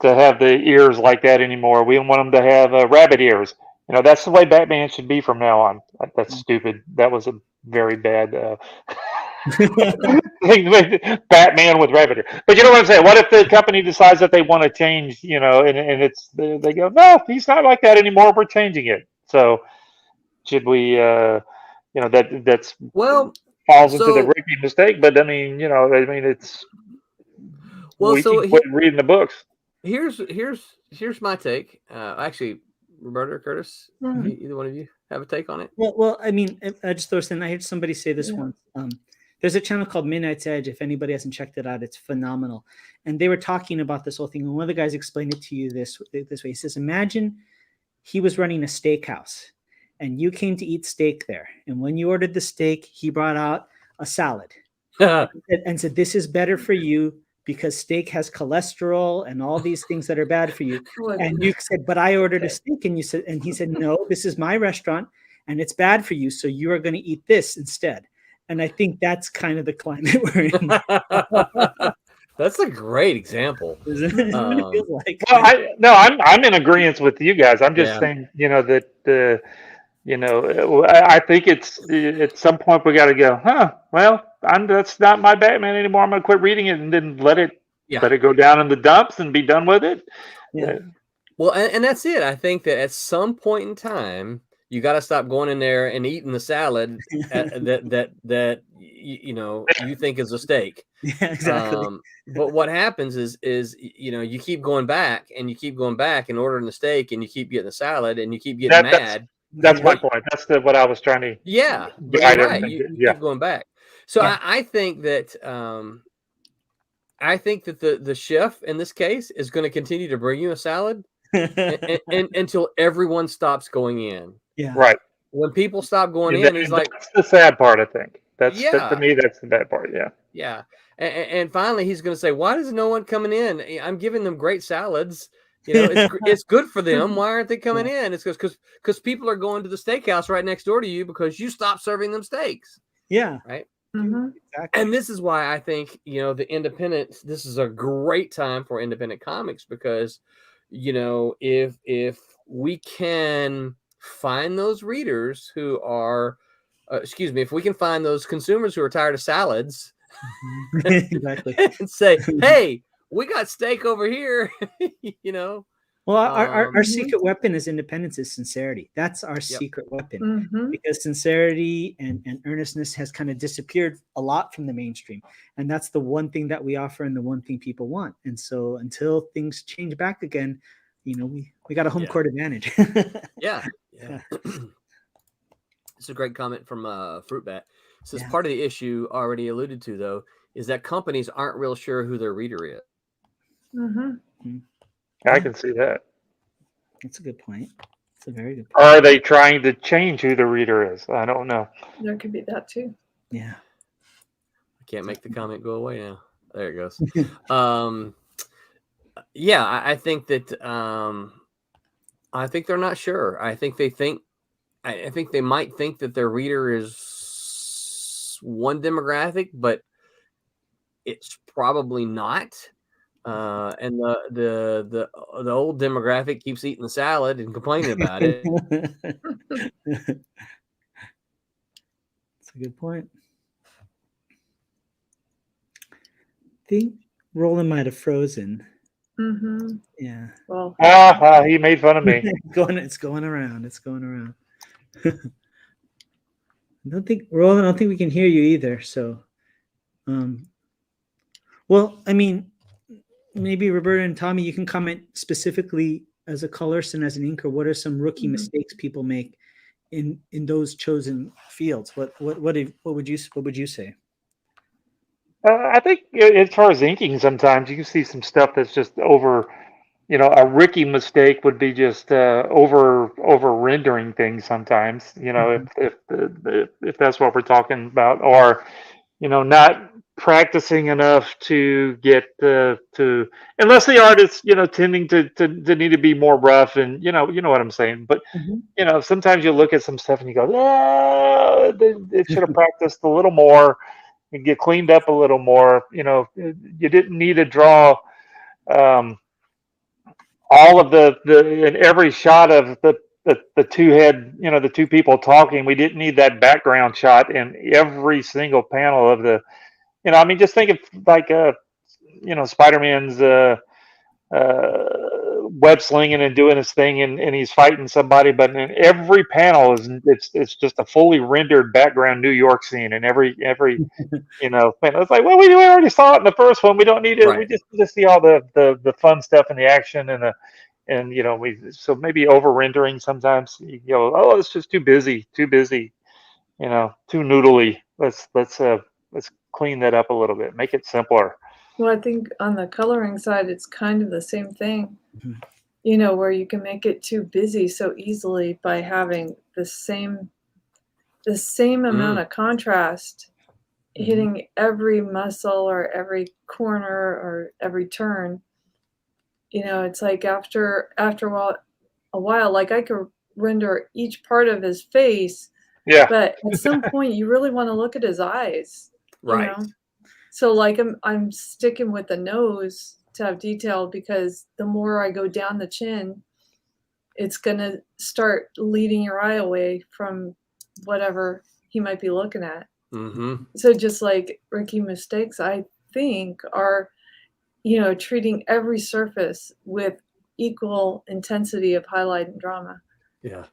have the ears like that anymore. We don't want him to have rabbit ears. You know, that's the way Batman should be from now on. That's stupid. That was a very bad Batman with rabbit ears. But you know what I'm saying? What if the company decides that they want to change, you know, and it's they go, no, he's not like that anymore. We're changing it. So should we, you know, that's Well, falls into the so rookie mistake. But I mean, you know, I mean, it's we so can quit reading the books. here's my take. Actually, Roberta, Curtis, Mhm. either one of you have a take on it? Well, I mean, I just throw this in. I heard somebody say this Yeah. once. There's a channel called Midnight's Edge. If anybody hasn't checked it out, it's phenomenal. And they were talking about this whole thing. And one of the guys explained it to you this way. He says, imagine he was running a steakhouse and you came to eat steak there. And when you ordered the steak, he brought out a salad and said, this is better for you because steak has cholesterol and all these things that are bad for you. And you said, but I ordered a steak. And he said, no, this is my restaurant and it's bad for you. So you are going to eat this instead. And I think that's kind of the climate we're in. That's a great example. Isn't it? That's what it feels like. Well, I'm in agreement with you guys. I'm just saying, you know, that you know, I think it's at some point we got to go, well, that's not my Batman anymore. I'm going to quit reading it and then let it go down in the dumps and be done with it. Yeah. Well, and that's it. I think that at some point in time, you got to stop going in there and eating the salad that you know you think is a steak. Yeah, exactly. But what happens is you know you keep going back and you keep going back and ordering the steak and you keep getting the salad and you keep getting mad. That's my point. That's what I was trying to. Yeah, but you're right. You keep going back. So I think that the chef in this case is going to continue to bring you a salad and until everyone stops going in. Yeah. Right. When people stop going in, he's like, that's the sad part, I think. To me, that's the bad part. Yeah. Yeah. And finally, he's going to say, why is no one coming in? I'm giving them great salads. You know, it's good for them. Why aren't they coming in? It's because people are going to the steakhouse right next door to you because you stopped serving them steaks. Yeah. Right. Mm-hmm. Exactly. And this is why I think, you know, this is a great time for independent comics because, you know, if we can find those readers who are, if we can find those consumers who are tired of salads, exactly, and say, hey, we got steak over here, you know. Well, our secret weapon as independence is sincerity. That's our secret weapon because sincerity and earnestness has kind of disappeared a lot from the mainstream. And that's the one thing that we offer and the one thing people want. And so until things change back again, you know, we got a home court advantage. Yeah. It's a great comment from Fruitbat. It says part of the issue already alluded to, though, is that companies aren't real sure who their reader is. I can see that. That's a good point. It's a very good point. Or are they trying to change who the reader is? I don't know. There could be that too. Yeah. I can't make the comment go away now. There it goes. Yeah, I think that I think they're not sure. I think they might think that their reader is one demographic, but it's probably not. And the old demographic keeps eating the salad and complaining about it. That's a good point. I think Roland might have frozen. Yeah. Well, he made fun of me. It's going around. I don't think we can hear you either. So, well, I mean, maybe Roberta and Tommy, you can comment specifically as a colorist and as an inker. What are some rookie mistakes people make in those chosen fields? What would you say? I think as far as inking, sometimes you can see some stuff that's just over a Ricky mistake would be just over rendering things sometimes. If that's what we're talking about, or not practicing enough to get to unless the artist tending to need to be more rough, and what I'm saying. But sometimes you look at some stuff and you go, oh, they should have practiced a little more and get cleaned up a little more. You didn't need to draw all of the in every shot of the the two people talking. We didn't need that background shot in every single panel of the, I mean, just think of like Spider-Man's web slinging and doing his thing, and he's fighting somebody, but in every panel it's just a fully rendered background New York scene, and every panel, it's like, well, we already saw it in the first one. We don't need it. Right. We just see all the fun stuff and the action and so maybe over rendering sometimes. Oh, it's just too busy, too noodly. Let's clean that up a little bit, make it simpler. Well, I think on the coloring side, it's kind of the same thing, where you can make it too busy so easily by having the same amount of contrast hitting every muscle or every corner or every turn. It's like after a while, like I could render each part of his face, but at some point you really want to look at his eyes, right? So like I'm sticking with the nose to have detail, because the more I go down the chin, it's gonna start leading your eye away from whatever he might be looking at. So just like Ricky mistakes, I think, are treating every surface with equal intensity of highlight and drama. Yeah,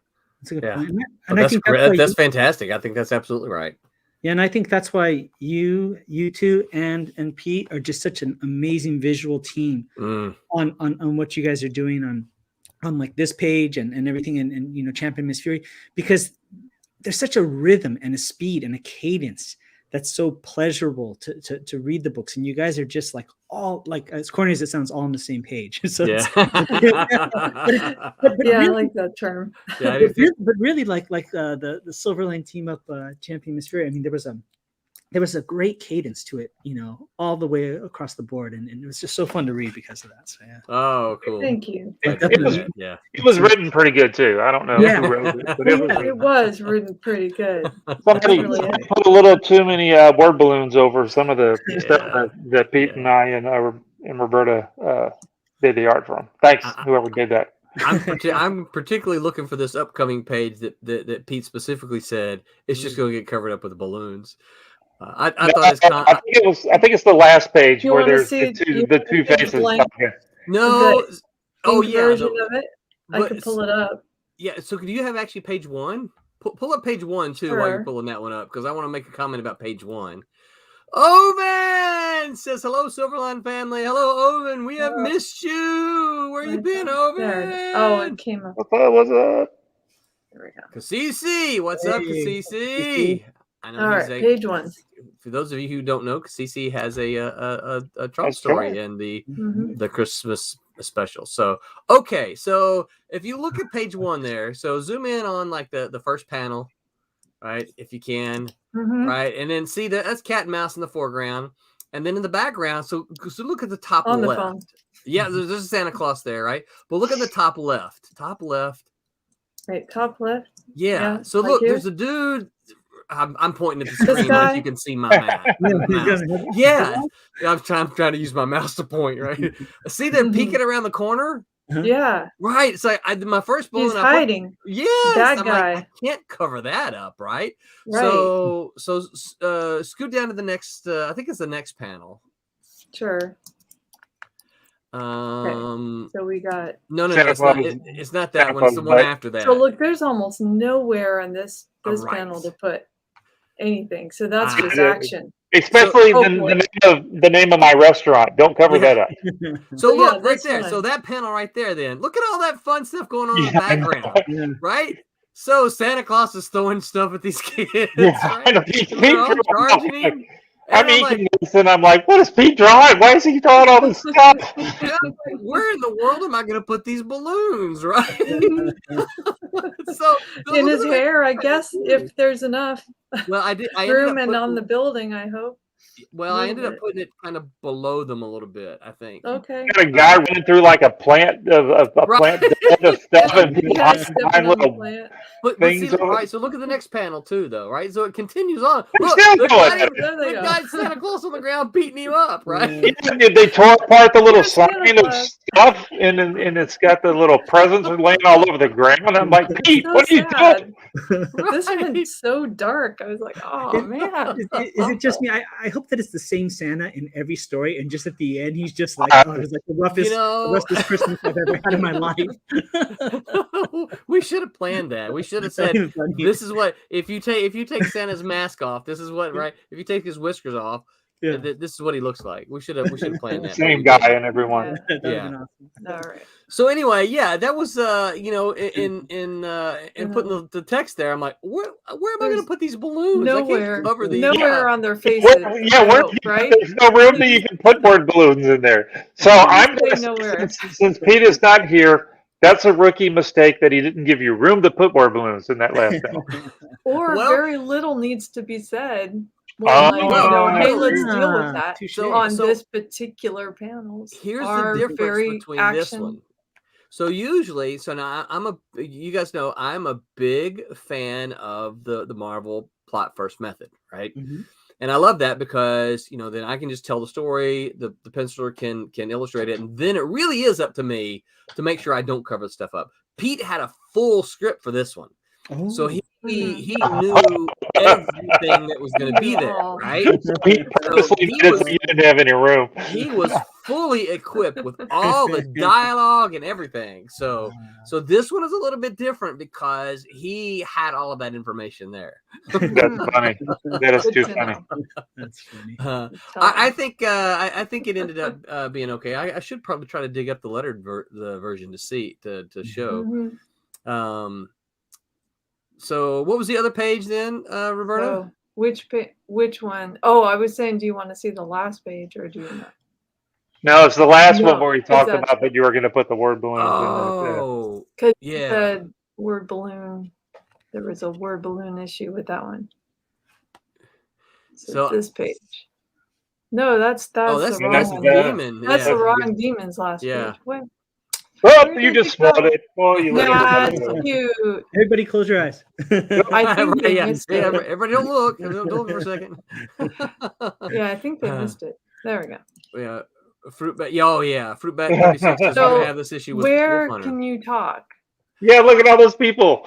that's a good point. And I think that's fantastic. I think that's absolutely right. Yeah, and I think that's why you two and Pete are just such an amazing visual team on what you guys are doing on like this page and everything, and Champion Miss Fury, because there's such a rhythm and a speed and a cadence that's so pleasurable to read the books, and you guys are just like all, like, as corny as it sounds, all on the same page. So yeah, but really, I like that term. Yeah, but really, like the Silverline team up Champion Miss Fury. I mean, there was a great cadence to it, all the way across the board, and it was just so fun to read because of that. So yeah. Oh, cool. Thank you. It was written pretty good too. I don't know who wrote it, but it was written pretty good. Somebody put a little too many word balloons over some of the stuff that Pete and I and Roberta did the art from. Thanks, whoever did that. I'm particularly looking for this upcoming page that Pete specifically said it's just going to get covered up with balloons. I thought it's I think it's the last page where there's the two faces. No. Version of it. I could pull it up. Yeah. So could you have actually page one? Pull up page one too while you're pulling that one up, because I want to make a comment about page one. Oven says, hello, Silverline family. Hello, Oven. We have missed you. Where you been, Oven? It came up. What's up? There we go. Kasisi, what's up, Kasisi? I know. All right, page one. For those of you who don't know, Kasisi has a Trump story in the Christmas special. So okay, so if you look at page one there, so zoom in on like the first panel, right? If you can, right, and then see that's cat and mouse in the foreground, and then in the background. So look at the top left. Yeah, there's a Santa Claus there, right? But look at the top left. Top left. Right, top left. Yeah. So look, there's a dude. I'm pointing at the screen like you can see my mouse. Yeah, I'm trying to use my mouse to point. Right, see them peeking around the corner. Yeah, right. It's like my first bullet. He's hiding. That guy. Like, I can't cover that up. Right. So scoot down to the next. I think it's the next panel. Sure. Okay. So we got it's not that one. It's the one after that. So look, there's almost nowhere on this panel to put anything. So that's just action. Especially the name of my restaurant. Don't cover that up. So look right there. Fun. So that panel right there. Then look at all that fun stuff going on in the background, right? So Santa Claus is throwing stuff at these kids. Yeah, right? Charging him. I'm I'm like, eating this, and I'm like, what is Pete drawing? Why is he drawing all this stuff? where in the world am I going to put these balloons, right? Mhm. So In look his at the- hair, I guess, if there's enough well, I ended room up and on putting, the building, I hope. well, I little ended up bit. putting it kind of below them a little bit, I think. Okay. Got a guy running through like a plant of a Right. plant bed of stuff, and Yeah, behind stepping on the little plant. But see, things. all right. So look at the next panel too, though, right? So it continues on. They're Look, still the going guy, at it. There they the go. guy Santa Claus on the ground beating him up, right? Yeah, they tore apart the little Here's Santa sign of Claus. stuff, and it's got the little presents laying all over the ground. I'm like, Pete, So what are you doing? sad. This Right. one's so dark. I was like, oh man. Is it just me? I hope that it's the same Santa in every story, and just at the end, he's just like, "Oh, it's like the roughest, You know- the roughest Christmas I've ever had in my life." We should have planned that. We should have said, "This is what if you take Santa's mask off. This is what right. If you take his whiskers off, Yeah. this is what he looks like." We should have planned that. but Same we guy didn't. and everyone. Yeah. That would've Yeah. been awesome. All right. So anyway, yeah, that was in putting the text there. I'm like, where am I going to There's put these balloons? Nowhere. I can't cover these. Nowhere on their faces. Where, right? there's no room to even put word balloons in there. So Please I'm say gonna nowhere. since Pete is not here, that's a rookie mistake that he didn't give you room to put word balloons in that last panel. Or Well- very little needs to be said. More Oh, like, hey, let's really? deal with that Touche. on So- this particular panels. Here's are the difference very between action. this one. So usually, so now you guys know I'm a big fan of the Marvel plot first method, right? Mhm. And I love that because then I can just tell the story, the penciler can illustrate it, and then it really is up to me to make sure I don't cover the stuff up. Pete had a full script for this one, so he knew everything that was going to be there, Oh. right? Pete purposely he did it was- so you didn't have any room. He was fully equipped with all the dialogue and everything. So this one is a little bit different because he had all of that information there. That's funny. That is Good too to funny. know. That's funny. I think it ended up being okay. I should probably try to dig up the lettered the version to see to show. Mhm. So what was the other page then, Roberta? So, which one? Oh, I was saying, do you want to see the last page or do you not? No, it's the last No, one where he is talked that- about that you were going to put the word balloons Oh, Because yeah. the word balloon, there was a word balloon issue with that one. So So- this page. No, that's Oh, that's the that's wrong the one. bad. demon. That's yeah. the wrong demon's last Yeah. page. Wait. Oh, Where you did just it go? smelled it. Oh, you little Nah, bit. it's cute. Everybody, close your eyes. I think they yeah, missed yeah, it. everybody don't look. Don't look for a second. Yeah, I think they missed it. There we go. Yeah, fruit bat. Oh yeah, fruit bat 36 is So, going to have this issue with Where Wolf Hunter. can you talk? Yeah, look at all those people.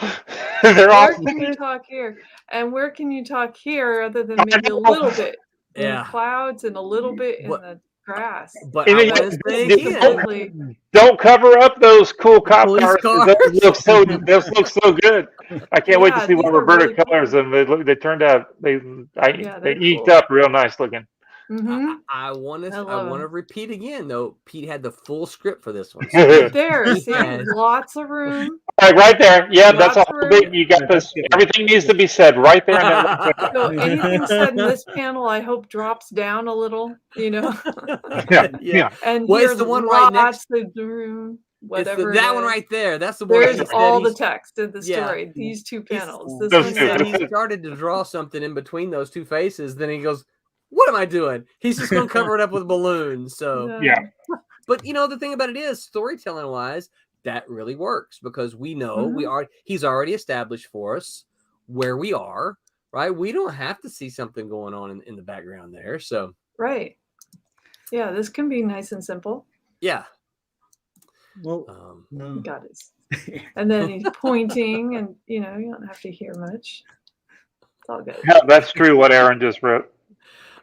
They're all. Where can you talk here? And where can you talk here other than maybe a little bit in Yeah. the clouds and a little bit in What- the grass? But And I'm then going to say you- again, Don't cover up those cool cop police cars. 'Cause cars. Those look so good. I can't wait to Yeah, see these what are Roberta really cool. colors them. They turned out they they're eked cool. up real nice looking. Mm-hmm. I want I to love 'em. repeat again though. Pete had the full script for this one. So Like There, see, Yeah. lots of room. right there. Yeah, that's Lots all of big. room. You got this. Everything needs to be said right there. In that little So anything said in this panel, I hope drops down a little, yeah, yeah. and Well, it's here's the one right lots of room. It's Whatever that it one is. right there. That's the one. There's that all the he's- text of the Yeah. story. These two panels. This Those one He two. said says, he started to draw something in between those two faces. Then he goes, "What am I doing?" He's just going to cover it up with balloons. So, no. Yeah. but the thing about it is, storytelling wise, that really works because we know he's already established for us where we are. Right? We don't have to see something going on in the background there. So, Right. Yeah, this can be nice and simple. yeah. Well, no. Got it. And then he's pointing, and you don't have to hear much. It's all good. Yeah, that's true. What Aaron just wrote.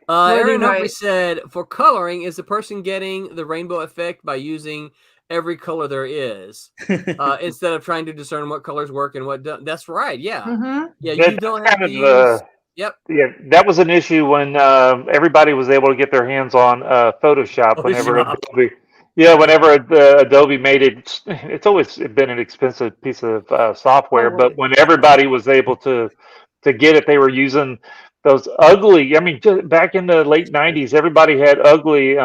What Aaron did I- Humphrey said, for coloring, is the person getting the rainbow effect by using every color there is instead of trying to discern what colors work and what don't? That's right. Yeah. Mm-hmm. Yeah. That's You don't have kind to of, use. Yep. Yeah, that was an issue when everybody was able to get their hands on Photoshop. Whenever Adobe made it, it's always been an expensive piece of software. Oh, But right. when everybody was able to get it, they were using those ugly. I mean, just back in the late '90s, everybody had ugly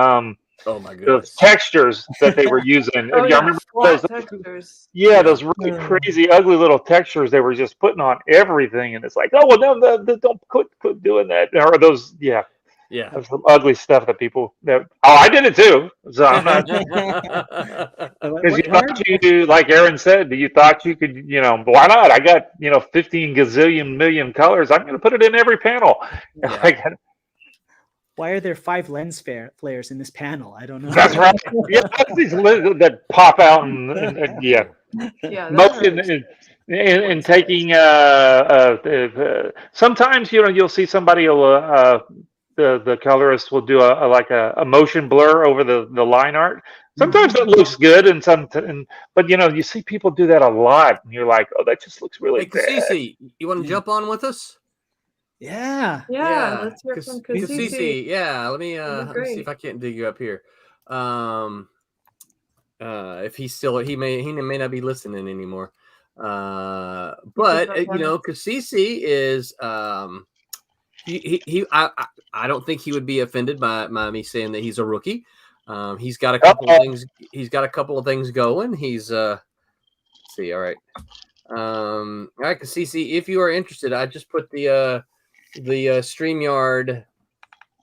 Oh my those goodness. textures that they were using. Oh Y'all yeah, remember flat those? textures. Yeah, those really crazy, ugly little textures they were just putting on everything, and it's like, oh well, no, don't quit doing that. Or those, yeah, Yeah. that's some ugly stuff that people. That I did it too. So I'm not because you thought you, like Aaron said, you thought you could, why not? I got 15 gazillion million colors. I'm going to put it in every panel. Yeah. Why are there 5 lens flares in this panel? I don't know. That's right. Yeah, that's these that pop out and yeah. Yeah, Motion and taking sometimes you'll see somebody the colorist will do a motion blur over the line art. Sometimes it looks good but you see people do that a lot and you're like, oh, that just looks really Hey, bad. Kasisi, you want to jump on with us? Yeah. let's hear from Kasisi. Kasisi, yeah, let me see if I can't dig you up here. If he's still, he may not be listening anymore. But Kasisi is I don't think he would be offended by me saying that he's a rookie. He's got a couple of things. He's got a couple of things going. He's let's see. All right. All right, Kasisi, if you are interested, I just put the StreamYard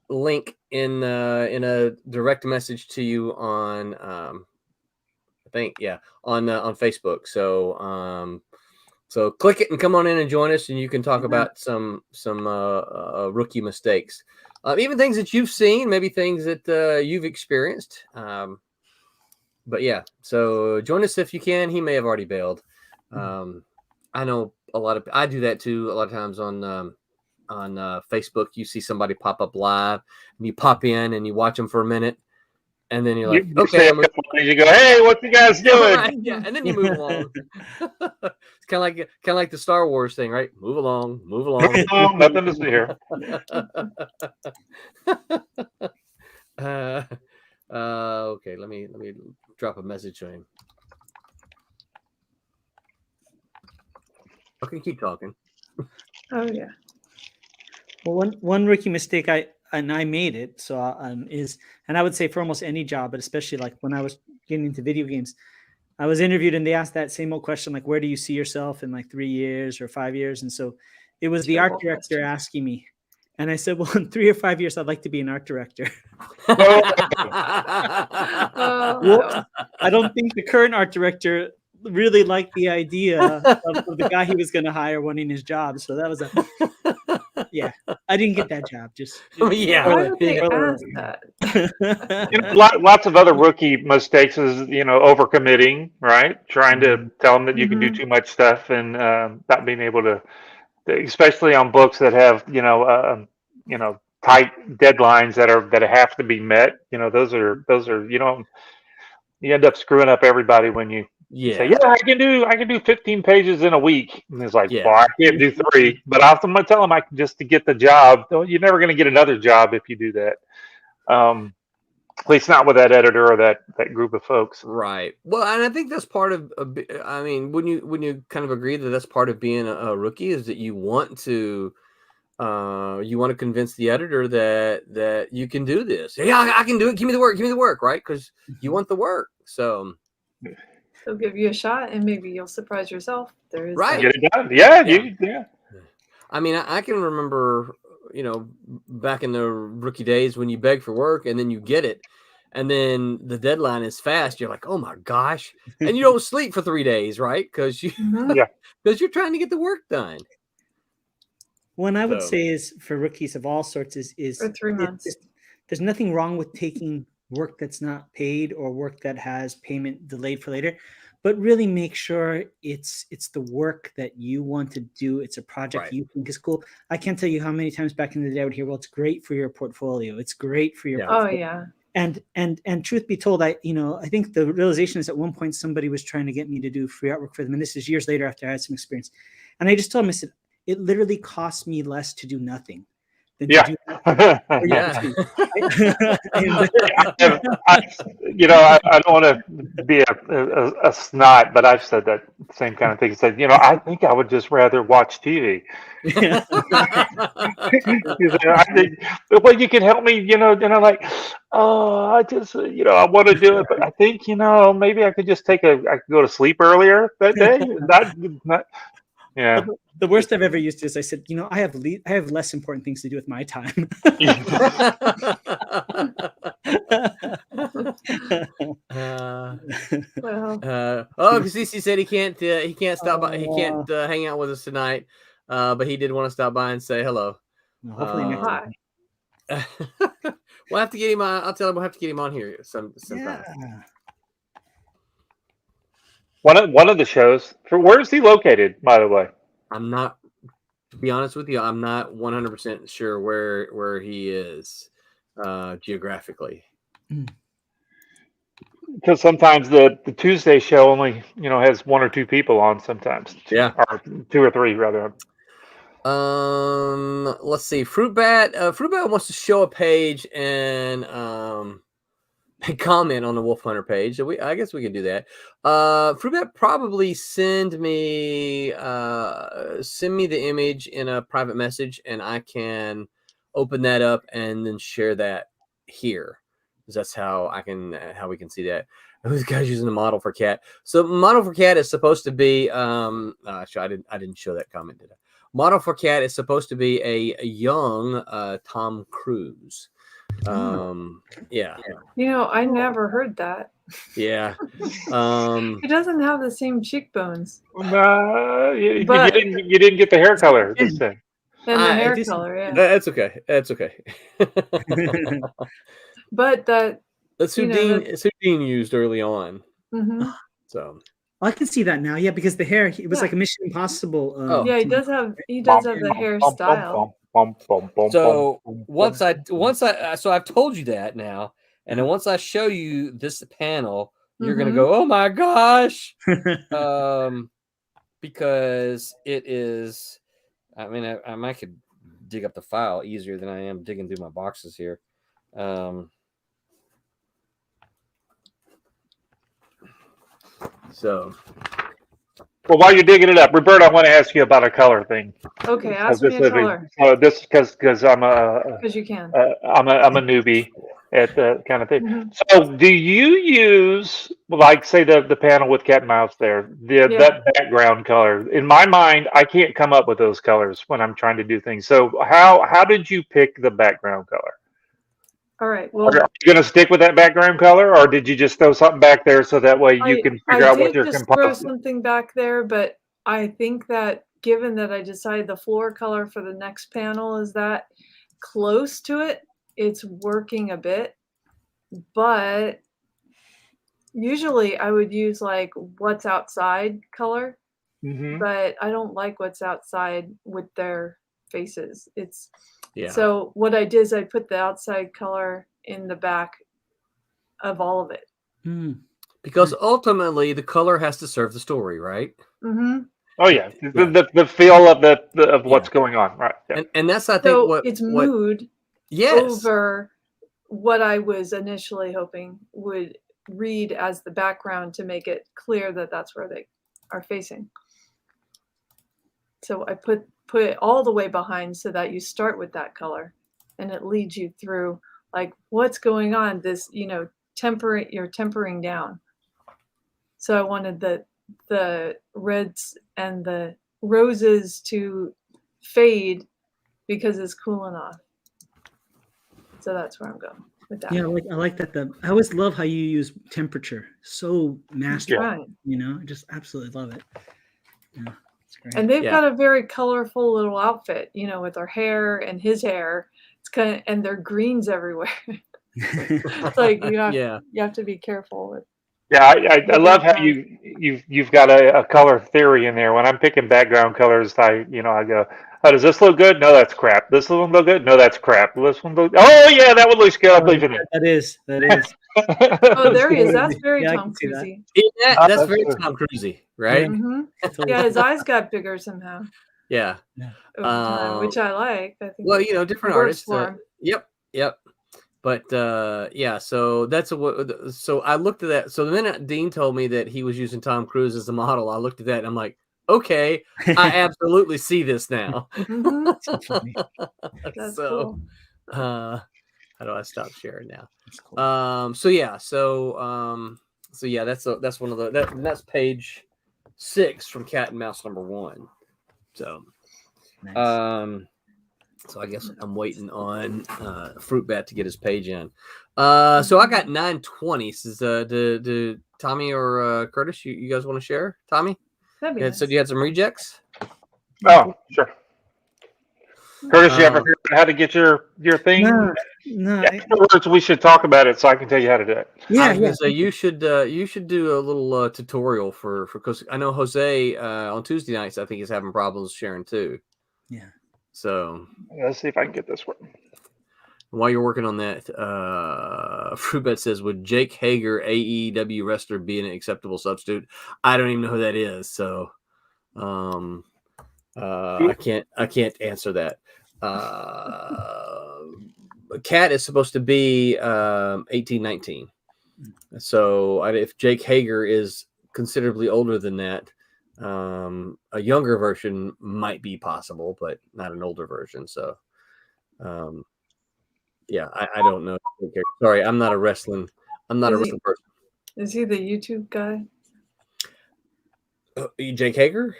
link in a direct message to you on I think on Facebook. So click it and come on in and join us, and you can talk about some rookie mistakes, even things that you've seen, maybe things that you've experienced. But yeah, so join us if you can. He may have already bailed. I know I do that too. A lot of times on Facebook, you see somebody pop up live, and you pop in and you watch them for a minute, and then you're like, okay, you go, hey, what you guys doing? Right, yeah, and then you move along. It's kind of like the Star Wars thing, right? Move along. Nothing to see here. Okay, let me drop a message to him. I can keep talking. Oh yeah. Well, one rookie mistake I made it, so and I would say for almost any job, but especially like when I was getting into video games, I was interviewed and they asked that same old question, like, where do you see yourself in like 3 years or 5 years? And so it was the art director asking me, and I said, well, in 3 or 5 years, I'd like to be an art director. No. I don't think the current art director really liked the idea of the guy he was going to hire wanting his job. So that was yeah, I didn't get that job. Yeah. Why would they ask that? Lots of other rookie mistakes is overcommitting, right? Trying to tell them that you can do too much stuff and not being able to, especially on books that have tight deadlines that have to be met. Those are you end up screwing up everybody when you say, I can do 15 pages in a week. And it's like, well, I can't do 3, but I'm going to tell them just to get the job. You're never going to get another job if you do that. At least not with that editor or that group of folks. Right. Well, and I think that's part of, I mean, when you kind of agree that that's part of being a rookie is that you want to convince the editor that you can do this. Yeah, I can do it. Give me the work, right? Because you want the work. So they'll give you a shot, and maybe you'll surprise yourself. There is right. Get it done. Yeah. I mean, I can remember, back in the rookie days when you beg for work and then you get it, and then the deadline is fast. You're like, oh my gosh, and you don't sleep for 3 days, right? Because you're trying to get the work done. One I would say is for rookies of all sorts is for 3 months. There's nothing wrong with taking work that's not paid or work that has payment delayed for later, but really make sure it's the work that you want to do. It's a project you think is cool. I can't tell you how many times back in the day I would hear, well, it's great for your portfolio. It's great for your portfolio. Oh yeah. And truth be told, I think the realization is at one point somebody was trying to get me to do free artwork for them. And this is years later after I had some experience. And I just told him, I said, it literally costs me less to do nothing. than Yeah. to do that. Or you Yeah. I don't want to be a snot, but I've said that same kind of thing. Said, I think I would just rather watch TV. I think, well, you can help me, and I'm like, oh, I just, I want to do it, but I think, maybe I could just I could go to sleep earlier that day. Not, yeah. The worst I've ever used is I said, I have less important things to do with my time. Well, because CC said he can't stop by, he can't hang out with us tonight, but he did want to stop by and say hello. Hopefully next hi. time. We'll have to get him on. I'll tell him we'll have to get him on here sometime. Yeah. One of the shows. Where is he located, by the way? I'm not, to be honest with you, I'm not 100% sure where he is geographically. Because sometimes the Tuesday show only has one or two people on. Sometimes, Yeah, or two or three rather. Let's see. Fruitbat wants to show a page and comment on the Wolf Hunter page. So I guess we can do that. Fruitbat, probably send me the image in a private message, and I can open that up and then share that here. Because that's how we can see that. This guy's using the model for cat. So model for cat is supposed to be I didn't show that comment, did I? Model for cat is supposed to be a young Tom Cruise. Yeah. I never heard that. Yeah. He doesn't have the same cheekbones. You But- didn't get the hair color this time. And the hair just- color, yeah. That's okay. That's okay. But that, That's who Dean used early on. mhm. So I can see that now. Yeah, because the hair, it was like a Mission Impossible. Yeah, he does have the hairstyle. So once I so I've told you that now, and then once I show you this panel, you're gonna go, oh my gosh, because it is. I mean, I might could dig up the file easier than I am digging through my boxes here. So. Well, while you're digging it up, Roberta, I want to ask you about a color thing. Okay, ask me a color. This because I'm Because you can. I'm a newbie at the kind of thing. Mhm. So, do you use, like, say the panel with cat and mouse there, that background color? In my mind, I can't come up with those colors when I'm trying to do things. So, how did you pick the background color? All right. Well, Are you going to stick with that background color, or did you just throw something back there so that way you can figure out what your I did just throw composite? something back there, but I think that given that I decided the floor color for the next panel is that close to it, it's working a bit. But usually I would use like what's outside color, but I don't like what's outside with their faces. So what I did is I put the outside color in the back of all of it. Because ultimately the color has to serve the story, right? Mm-hmm. Oh yeah, the feel of what's going on, right? Yeah. And that's, I think, it's mood over what I was initially hoping would read as the background to make it clear that that's where they are facing. So I put it all the way behind so that you start with that color and it leads you through like what's going on. This, you're tempering down. So I wanted the reds and the roses to fade because it's cooling off. So that's where I'm going with that. Yeah, I like that. I always love how you use temperature. So masterful. Right. I just absolutely love it. Yeah, it's great. And they've got a very colorful little outfit, with their hair and his hair. It's and their greens everywhere. It's like you have to be careful with. Yeah, I love how you've got a color theory in there. When I'm picking background colors, I go, oh, does this look good? No, that's crap. This one look good? No, that's crap. This one look. Oh yeah, that one looks good. I'm leaving it. That is. Oh, there he is. That's very Tom Cruisey. That's very Tom Cruisey, right? Mm-hmm. Yeah, his eyes got bigger somehow. Yeah. over time, which I like. I think Well, you know, different works artists. for 'em. Yep. But yeah, so that's what. So I looked at that. So the minute Dean told me that he was using Tom Cruise as a model, I looked at that and I'm like, okay, I absolutely see this now. Mhm. So funny. That's So, cool. how do I stop sharing now? That's cool. So yeah, that's one of that's page 6 from Cat and Mouse #1. So, Nice. so I guess I'm waiting on Fruit Bat to get his page in. So I got 920. Says do Tommy or Curtis, you guys want to share? Tommy? That'd be Yeah, nice. so you had some rejects? Oh, sure. Curtis, you ever heard how to get your thing? No. Afterwards, we should talk about it so I can tell you how to do it. I Yeah, was yeah. gonna say you should do a little tutorial for because I know Jose on Tuesday nights I think he's having problems sharing too. Yeah. So Let's see if I can get this working. while you're working on that, Fruitbet says, would Jake Hager, AEW wrestler, be an acceptable substitute? I don't even know who that is, so I can't answer that. Cat is supposed to be 18-19. So if Jake Hager is considerably older than that, a younger version might be possible, but not an older version. So, yeah, I don't know. Sorry, I'm not a wrestling person. Is he the YouTube guy? Jake Hager?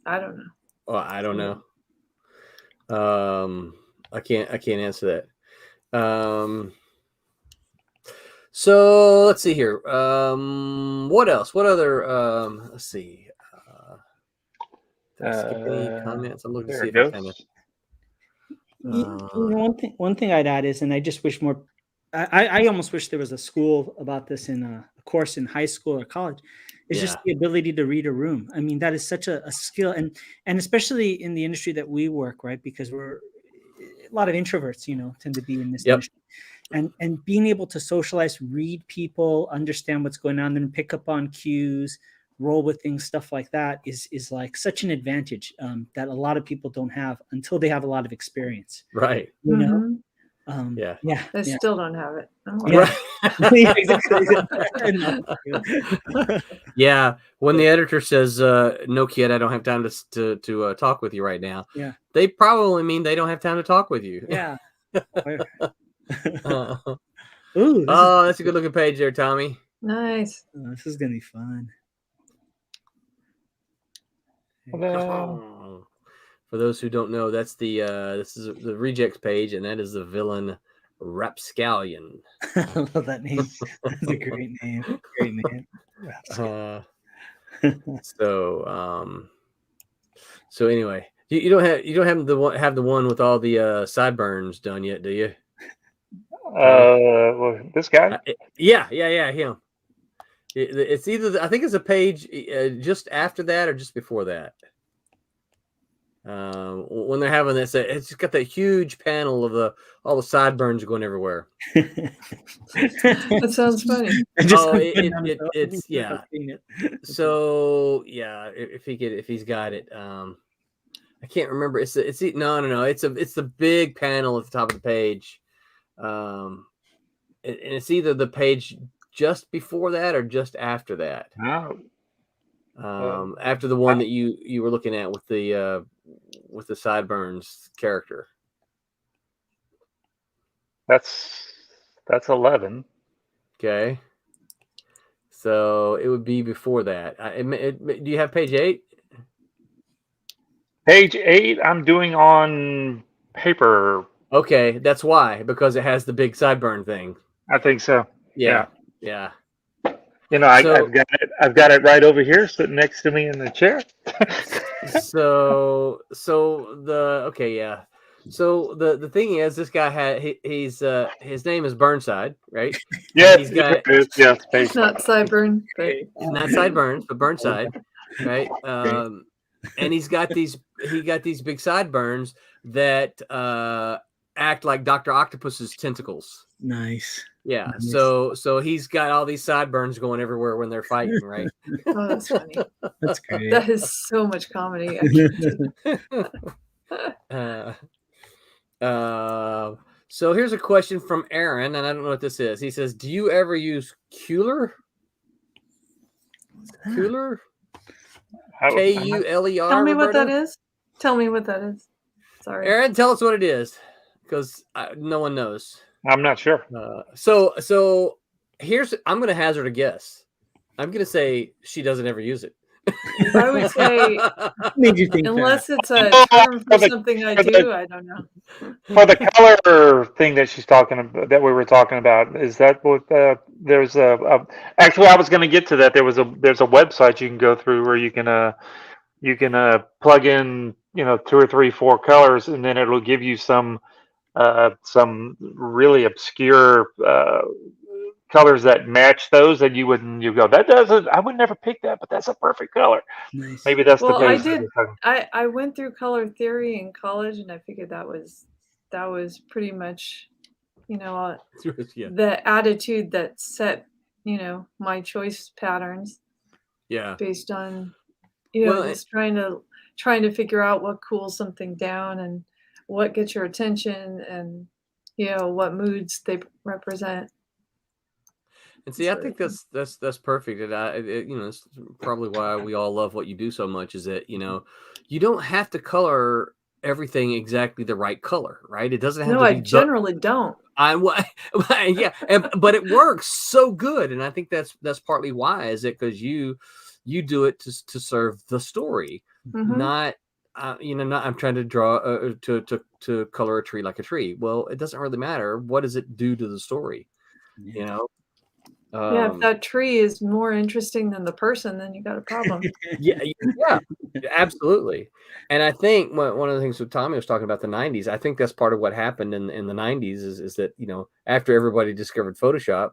I don't know. Oh, I don't know. I can't answer that. So let's see here. What else? What other? Let's see. Did I skip any comments? I'm looking to see if I kind of. One thing I'd add is, and I just wish more. I almost wish there was a school about this in a course in high school or college. It's just the ability to read a room. I mean, that is such a skill, and especially in the industry that we work, right? Because we're a lot of introverts, tend to be in this industry. And being able to socialize, read people, understand what's going on, then pick up on cues, roll with things, stuff like that is like such an advantage that a lot of people don't have until they have a lot of experience. Right. You know? They still don't have it. Right. Yeah. When the editor says, "No, kid, I don't have time to talk with you right now," they probably mean they don't have time to talk with you. Yeah. Ooh, that's a good looking page there, Tommy. Nice. This is gonna be fun. For those who don't know, that's this is the rejects page, and that is the villain Rapscallion. I love that name. That's a great name. Great name. So anyway, you don't have the one with all the sideburns done yet, do you? Well, this guy. Yeah, him. It's either I think it's a page just after that or just before that. When they're having this, it's just got that huge panel of all the sideburns going everywhere. That sounds funny. It's yeah. So yeah, if he's got it, I can't remember. It's no. It's the big panel at the top of the page. And it's either the page just before that or just after that. After the one that you were looking at with the sideburns character. That's 11. Okay. So it would be before that. Do you have page 8? Page 8, I'm doing on paper. Okay, that's why, because it has the big sideburn thing. I think so. Yeah. I've got it right over here, sitting next to me in the chair. So the thing is, this guy he's his name is Burnside, right? Yeah, he's got It's not Sideburn, but not Sideburns, but Burnside, right? And he got these big sideburns that act like Dr. Octopus's tentacles. Nice. Yeah. Nice. So he's got all these sideburns going everywhere when they're fighting, right? Oh, that's funny. That's great. That is so much comedy. So here's a question from Aaron, and I don't know what this is. He says, "Do you ever use Kuler? Kuler? Kuler? Tell me what that is. Tell me what that is. Sorry, Aaron, tell us what it is, because no one knows. I'm not sure. So here's, I'm going to hazard a guess. I'm going to say she doesn't ever use it. I would say, Made you think unless it's a Oh, term for for the- something I for do, the- I don't know. For the color thing that she's talking about, that we were talking about, is that what there's actually I was going to get to that. There's a website you can go through where you can plug in 2 or 3, 4 colors, and then it'll give you some really obscure colors that match those, and you go, that doesn't, I would never pick that, but that's a perfect color. Nice. Maybe that's Well, the I page. did. I went through color theory in college, and I figured that was pretty much, Yeah. the attitude that set, my choice patterns Yeah. based on, Well, just trying to figure out what cools something down and what gets your attention and, what moods they represent. And see, I think that's perfect, and it's probably why we all love what you do so much. Is that you don't have to color everything exactly the right color, right? It doesn't have No, to I be. generally don't. Yeah, but it works so good, and I think that's partly why. Is it because you do it to serve the story, Mhm. not not I'm trying to draw to color a tree like a tree. Well, it doesn't really matter. What does it do to the story? Yeah. Yeah, if that tree is more interesting than the person, then you got a problem. Yeah, absolutely. And I think one of the things that Tommy was talking about the 90s, I think that's part of what happened in the 90s is that, after everybody discovered Photoshop,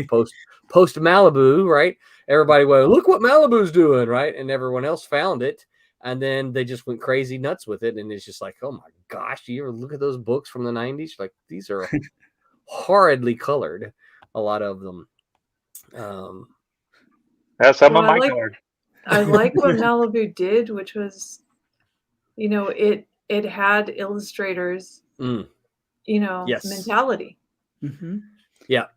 post Malibu, right? Everybody went, look what Malibu's doing, right? And everyone else found it. And then they just went crazy nuts with it. And it's just like, oh my gosh, do you ever look at those books from the 90s? Like, these are horridly colored, a lot of them. That's some of my colors. I like what Malibu did, which was, it had illustrators, Yes. mentality. Mm-hmm. Yeah.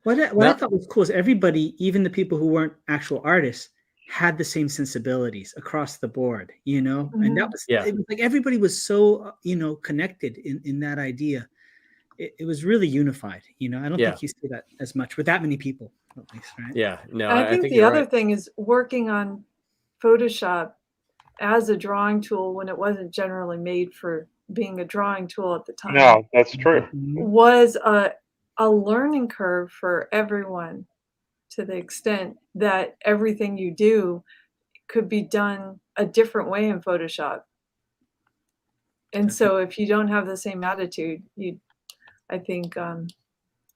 What I thought was cool is everybody, even the people who weren't actual artists, had the same sensibilities across the board, Mm-hmm. and that was it was like everybody was so connected in that idea. It was really unified. I don't think you see that as much with that many people, at least, right? Yeah, no, I think the other thing is working on Photoshop as a drawing tool when it wasn't generally made for being a drawing tool at the time. No, that's true. Was a learning curve for everyone, to the extent that everything you do could be done a different way in Photoshop. And so if you don't have the same attitude, I think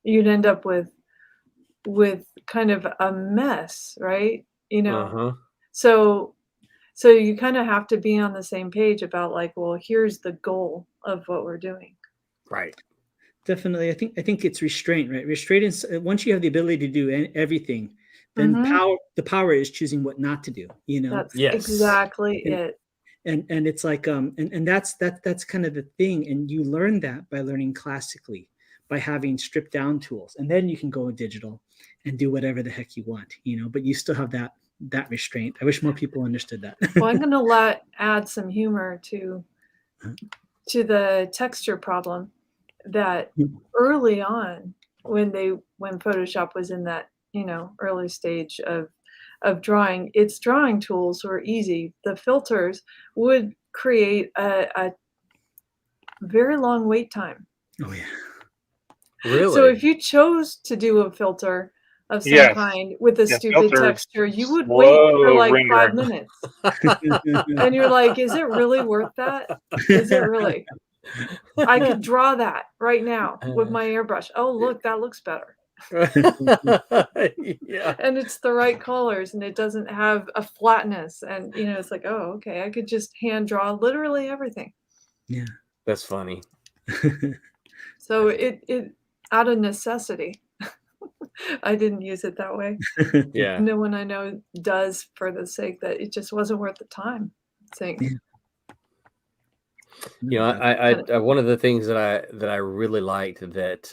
you'd end up with kind of a mess, right? So you kind of have to be on the same page about like, well, here's the goal of what we're doing. Right. Definitely. I think it's restraint, right? Restraint is once you have the ability to do everything, then the power is choosing what not to do, That's exactly it. And it's like and that's kind of the thing, and you learn that by learning classically, by having stripped down tools, and then you can go digital and do whatever the heck you want, but you still have that restraint. I wish more people understood that. Well, I'm going to add some humor to the texture problem that early on when Photoshop was in that early stage of drawing, its drawing tools were easy. The filters would create a very long wait time. Oh yeah. Really? So if you chose to do a filter of some kind with a stupid texture, you would wait for like 5 minutes. And you're like, is it really worth that? Is it really? I could draw that right now with my airbrush. Oh, look, that looks better. Yeah. And it's the right colors, and it doesn't have a flatness, and it's like, oh, okay, I could just hand draw literally everything. Yeah, that's funny. So it out of necessity. I didn't use it that way. Yeah. No one I know does, for the sake that it just wasn't worth the time. Saying, You know, I one of the things that I really liked that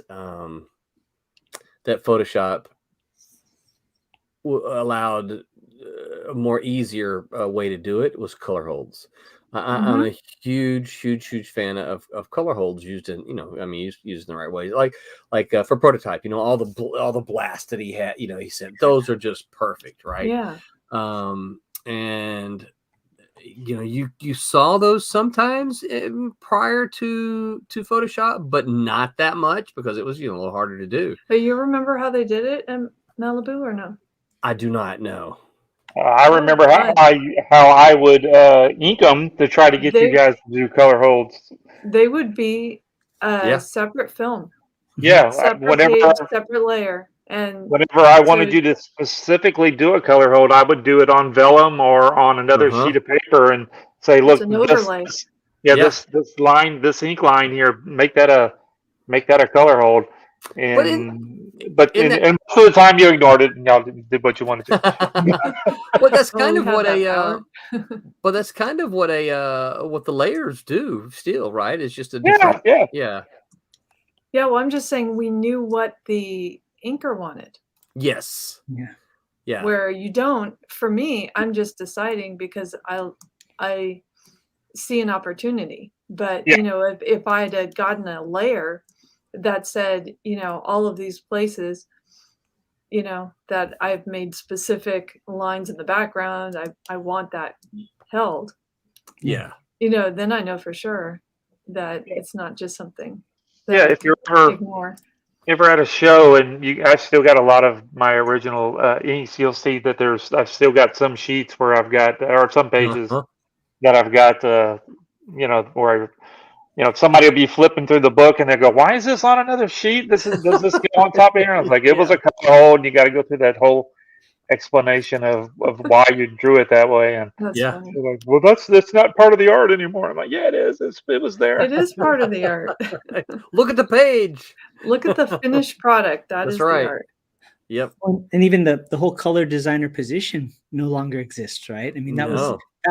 that Photoshop allowed a more easier way to do it was color holds. I'm a huge fan of color holds used in, you know, I mean, used in the right way, like for Prototype, you know, all the blasts that he had, you know, he said those are just perfect, right? yeah. And you know, you saw those sometimes prior to Photoshop, but not that much because it was, you know, a little harder to do. But you remember how they did it in Malibu or no? I do not know. I remember how I would ink them to try to get you guys to do color holds. They would be a Yeah. separate film. Yeah, Separate page, separate layer. And whenever I wanted you to specifically do a color hold, I would do it on vellum or on another sheet of paper and say, "Look, an overlay. this line, this ink line here, make that a color hold." And but most of the time you ignored it and y'all did what you wanted to. Well, that's kind of what but that's kind of what what the layers do still, right? It's just a different Yeah, well, I'm just saying we knew what the inker wanted. Yes. Yeah. Where you don't, for me, I'm just deciding because I see an opportunity. But you know, if I had gotten a layer that said, you know, all of these places, you know, that I've made specific lines in the background, I want that held. Yeah. You know, then I know for sure that it's not just something that if you're ever at a show and I've still got a lot of my original inks, you'll see that I've still got some sheets where I've got, or some pages that I've got, you know, where you know, somebody will be flipping through the book and they go, "Why is this on another sheet? Does this go on top of here?" I was like, "It was a color hold, and you got to go through that whole explanation of why you drew it that way." And yeah, like, "Well, that's not part of the art anymore." I'm like, "Yeah, it is. It was there. It is part of the art." Look at the page. Look at the finished product. That's right. The art. Yep. And even the whole color designer position no longer exists, right? I mean, that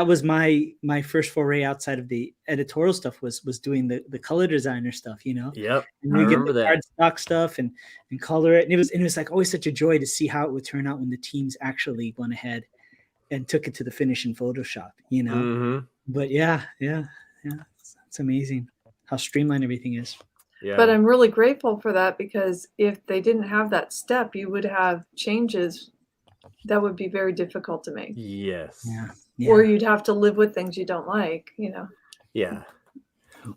was my first foray outside of the editorial stuff was doing the color designer stuff, you know. Yep. And we get the cardstock stuff and color it. And it was like always such a joy to see how it would turn out when the teams actually went ahead and took it to the finish in Photoshop, you know. But yeah, it's amazing how streamlined everything is. Yeah. But I'm really grateful for that, because if they didn't have that step, you would have changes that would be very difficult to make. Yes. Yeah. Or you'd have to live with things you don't like, you know. Yeah.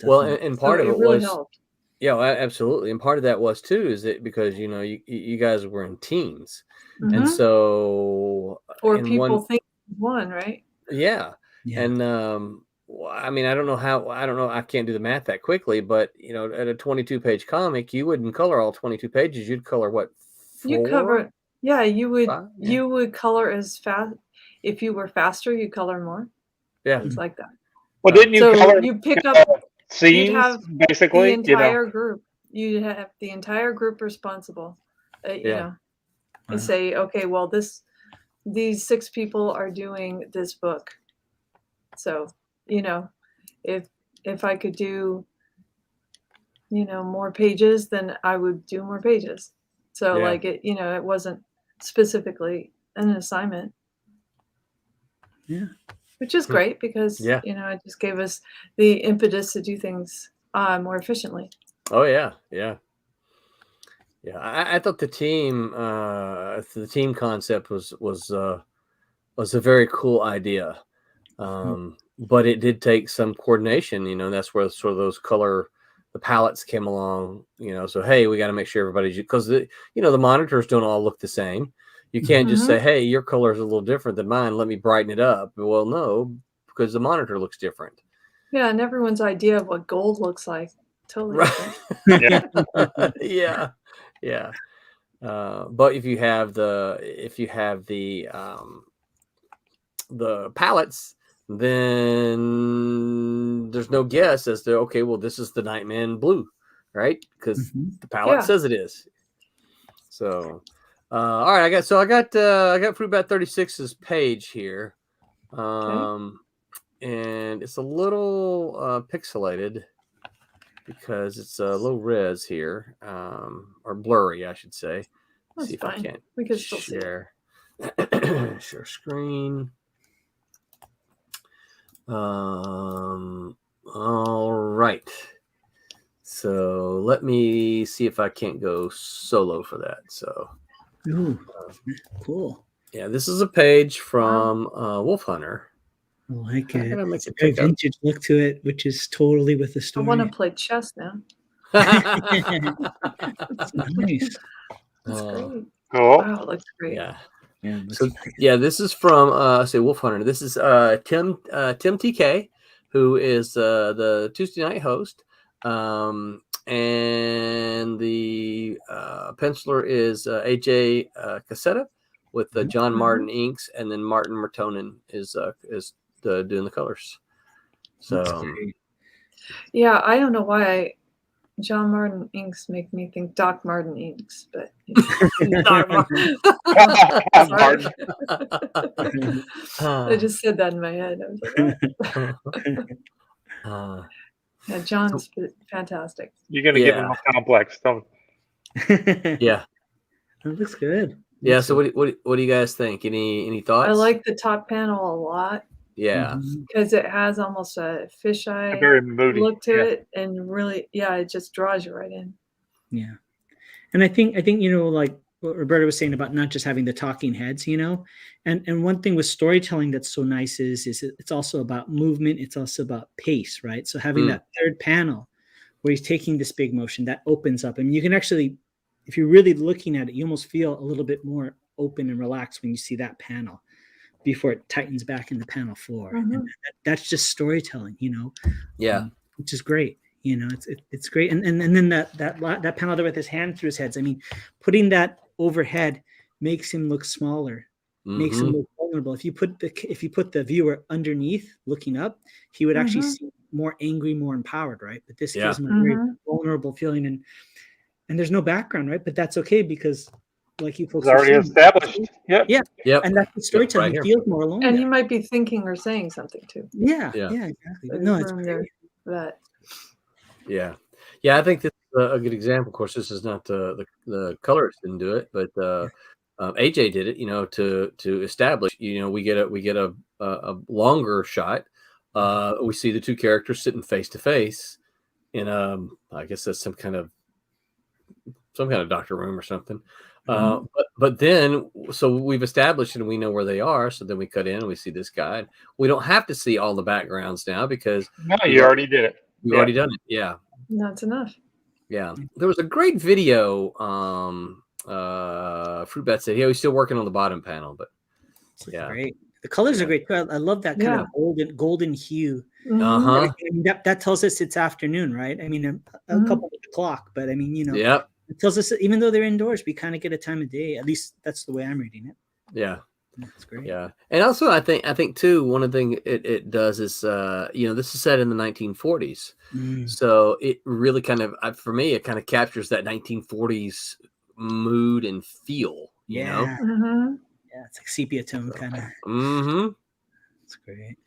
Well, and part of it really was helped. Yeah, absolutely. And part of that was too is that because, you know, you guys were in teams. And so people think one, right? Yeah. And I mean, I don't know, I can't do the math that quickly, but you know, at a 22-page comic, you wouldn't color all 22 pages. You'd color what? 4? You cover, you would 5? You would color as fast. If you were faster, you color more. Yeah, it's like that. Well, didn't you color? You pick up scenes, you'd have basically the entire group. You'd have the entire group responsible. You know, and say, okay, well, these 6 people are doing this book. So, you know, if I could do, you know, more pages, then I would do more pages. So like it, you know, it wasn't specifically an assignment. Yeah. Which is great because, you know, it just gave us the impetus to do things more efficiently. Oh yeah. Yeah. Yeah. I thought the team concept was a very cool idea. But it did take some coordination, you know, that's where sort of those the palettes came along, you know, so, hey, we got to make sure everybody's, because you know, the monitors don't all look the same. You can't just say, hey, your color is a little different than mine, let me brighten it up. Well, no, because the monitor looks different. Yeah. And everyone's idea of what gold looks like. Totally different. Yeah. But if you have the palettes, then there's no guess as to, okay, well, this is the Nightman blue, right? Because Mhm. the palette Yeah. says it is. So, all right, I got Fruit Bat 36's page here, and it's a little pixelated because it's a low res here, or blurry, I should say. That's See if fine. I can't We can still see it. share. Share screen. All right. So let me see if I can't go solo for that. So, Ooh, cool. yeah, this is a page from Wolf Hunter. I like I it. gotta make It's a it very pick up. vintage look to it, which is totally with the I story. want to play chess now. It's nice. That's great. Cool. Wow, it looks great. Yeah. Yeah, it looks So nice. yeah, this is from say Wolf Hunter. This is Tim TK, who is the Tuesday night host, and the penciler is AJ Cassetta with John Martin inks, and then Martin Mertonen is doing the colors. That's So great. Yeah, I don't know why John Martin inks make me think Doc Martin inks, but Doc Martin. Sorry. I just said that in my head. I was like, yeah, John's fantastic. You're gonna give them a complex, don't Yeah. It looks good. Yeah. So what do you guys think? Any thoughts? I like the top panel a lot Yeah. because it has almost a fisheye very moody. look to it, and really, yeah, it just draws you right in. Yeah. And I think like what Roberta was saying about not just having the talking heads, and one thing with storytelling that's so nice is it's also about movement. It's also about pace, right? So having that third panel where he's taking this big motion that opens up, and you can actually, if you're really looking at it, you almost feel a little bit more open and relaxed when you see that panel before it tightens back in the panel 4. And that's just storytelling, Yeah. which is great. It's great. And then that panel there with his hand through his heads. I mean, putting that overhead makes him look smaller, makes him look vulnerable. If you put the viewer underneath looking up, he would actually seem more angry, more empowered, right? But this gives him a very vulnerable feeling, and there's no background, right? But that's okay because, like you folks, It's already established. Yep. Yeah. And that's the storytelling. Right he feels more alone. And there. he might be thinking or saying something too. Yeah, exactly. There's No, it's room great. there for that. Yeah. I think this is a good example. Of course, this is not the colorist didn't do it, but AJ did it. To establish. We get a longer shot. We see the two characters sitting face to face in I guess that's some kind of doctor room or something. But then, so we've established and we know where they are. So then we cut in and we see this guy. We don't have to see all the backgrounds now because you already did it. We've already done it. Yeah. That's enough. Yeah. There was a great video. Fruit Bat said, he's still working on the bottom panel, but it's great. The colors are great too. I love that kind of golden hue. I mean, that tells us it's afternoon, right? I mean, a couple of the clock, but I mean, it tells us that even though they're indoors, we kind of get a time of day. At least that's the way I'm reading it. Yeah. That's great. Yeah. And also I think too, one of the things it does is, this is set in the 1940s. So it really kind of, for me, it kind of captures that 1940s mood and feel, you know? Yeah. It's like sepia tone kind of. It's great.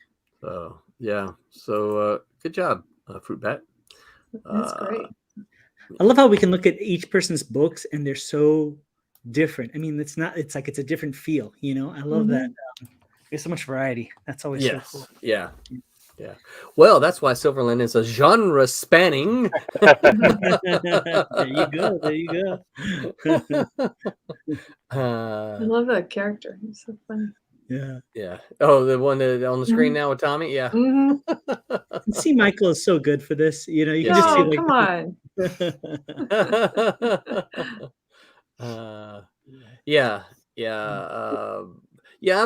So, yeah. So good job, Fruit Bat. That's great. I love how we can look at each person's books and they're so different. I mean, it's like it's a different feel, I love that. There's so much variety. That's always so cool. Yeah. Well, that's why Silverland is a genre spanning. There you go. I love that character. He's so funny. Yeah. Oh, the one on the screen now with Tommy. Yeah. See, Michael is so good for this. You can No, just see come on.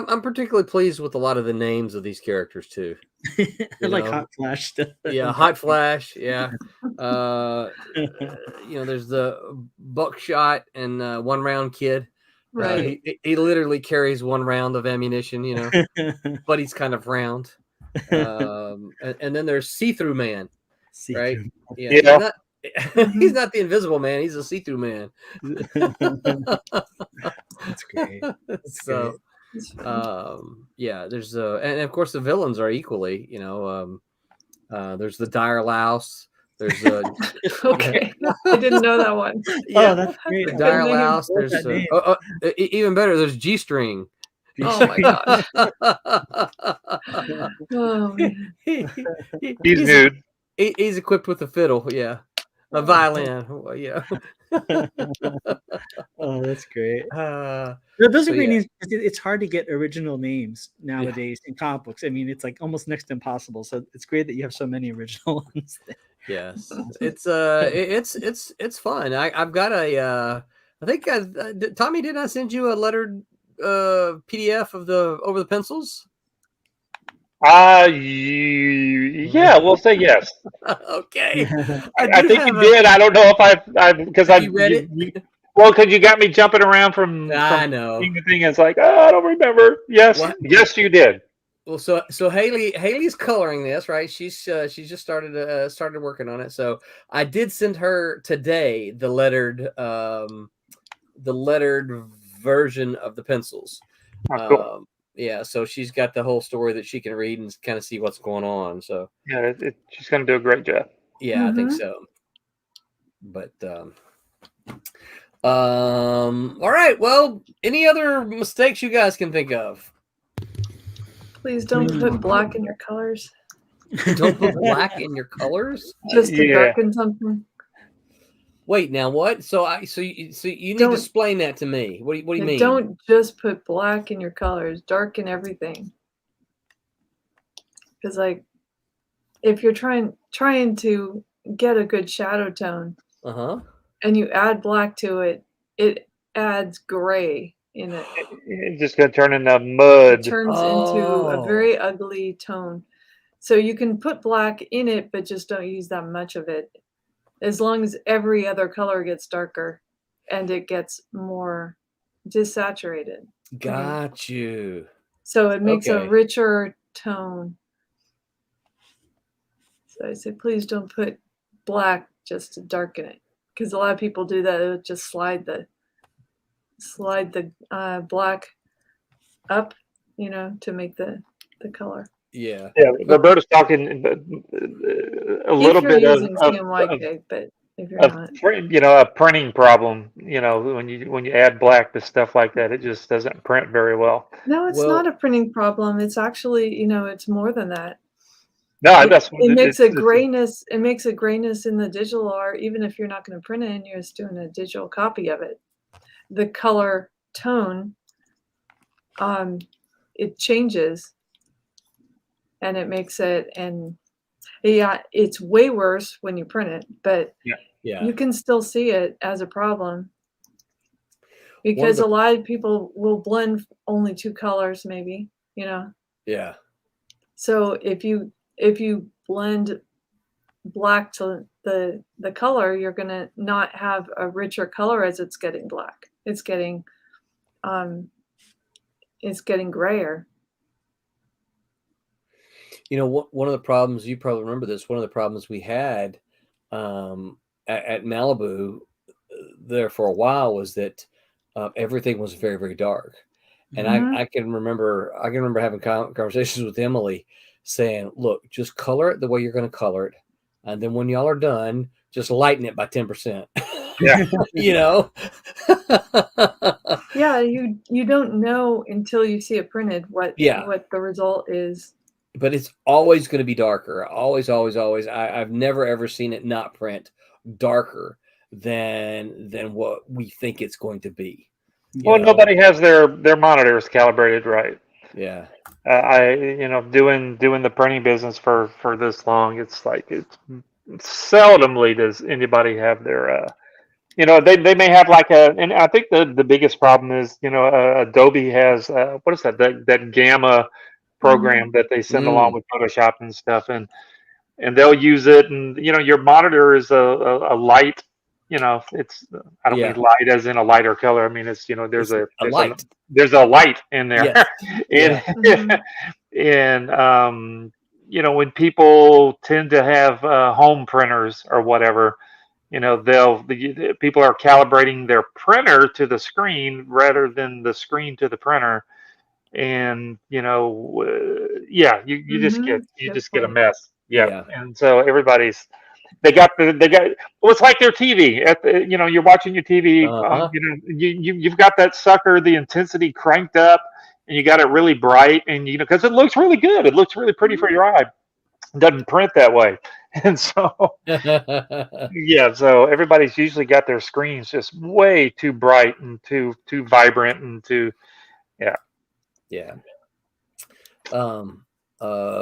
I'm particularly pleased with a lot of the names of these characters too. like Hot Flash stuff. Yeah, Hot Flash. Yeah. There's the Buckshot and One Round Kid. Right. He literally carries one round of ammunition, but he's kind of round. And then there's See-Through Man, right? Yeah. He's not the invisible man. He's a see-through man. That's great. That's So, yeah, there's and of course the villains are equally, there's the dire louse. There's Okay, I didn't know that one. yeah, Oh, that's great. the dire Good name. louse. There's that name. even better. There's G-string. Oh my god. Oh, man. He's nude. He's equipped with a fiddle. Yeah, a violin. Yeah. Oh, that's great. Uh, Those so are great yeah. names. It's hard to get original names nowadays in comic books. I mean, it's like almost next to impossible. So it's great that you have so many original ones. Yes, it's fun. I've got a I think Tommy, did I send you a lettered PDF of the over the pencils? Yeah, we'll say yes. Okay, I think you did. I don't know if I've because You read it? Well, because you got me jumping around from I know. thing to thing. It's like, I don't remember. Yes, What? yes, you did. Well, so Haley's coloring this, right? She's just started working on it. So I did send her today the lettered version of the pencils. Oh, cool. Yeah, so she's got the whole story that she can read and kind of see what's going on. So Yeah, she's going to do a great job. yeah, I think so. But all right. Well, any other mistakes you guys can think of? Please don't put black in your colors. Don't put black in your colors. Just to Yeah. darken something. Wait, now what? So you need to explain that to me. What do you mean? Don't just put black in your colors. Darken everything. Because like, if you're trying to get a good shadow tone, and you add black to it, it adds gray in it. It's just going to turn into mud. It turns into a very ugly tone. So you can put black in it, but just don't use that much of it. As long as every other color gets darker and it gets more desaturated. Got you. So it makes a richer tone. So I said, please don't put black just to darken it. Because a lot of people do that. They'll just slide the black up, to make the color. Yeah. Yeah, Roberta's talking a little bit of CMYK, but if you're not, a printing problem. When you add black to stuff like that, it just doesn't print very well. No, it's not a printing problem. It's actually, it's more than that. No, it makes a grayness. It makes a grayness in the digital art, even if you're not going to print it and you're just doing a digital copy of it. The color tone, it changes, and it makes it. And yeah, it's way worse when you print it, but you can still see it as a problem because a lot of people will blend only two colors, maybe. Yeah. So if you blend black to the color, you're going to not have a richer color as it's getting black. It's getting grayer. One of the problems, you probably remember this, one of the problems we had at Malibu there for a while was that everything was very, very dark. And I can remember having conversations with Emily saying, look, just color it the way you're going to color it. And then when y'all are done, just lighten it by 10%. Yeah. Yeah, you don't know until you see it printed what the result is. But it's always going to be darker. Always, always, always. I've never ever seen it not print darker than what we think it's going to be. Well, nobody has their monitors calibrated right. Yeah. Doing the printing business for this long, it's like it's seldomly does anybody have their they may have and I think the biggest problem is Adobe has what is that Gamma program that they send along with Photoshop and stuff, and they'll use it, and your monitor is a light. It's I don't mean light as in a lighter color. I mean it's there's a light. There's a light in there. Yes. And when people tend to have home printers or whatever, the people are calibrating their printer to the screen rather than the screen to the printer, and yeah, you just Mm-hmm. get a mess. Yeah, Yeah. and so they got well, it's like their TV at you're watching your TV. Uh-huh. You've got that sucker, the intensity cranked up, and you got it really bright, and because it looks really good, it looks really pretty for your eye. It doesn't print that way, and so yeah, so everybody's usually got their screens just way too bright and too vibrant and too yeah. Yeah.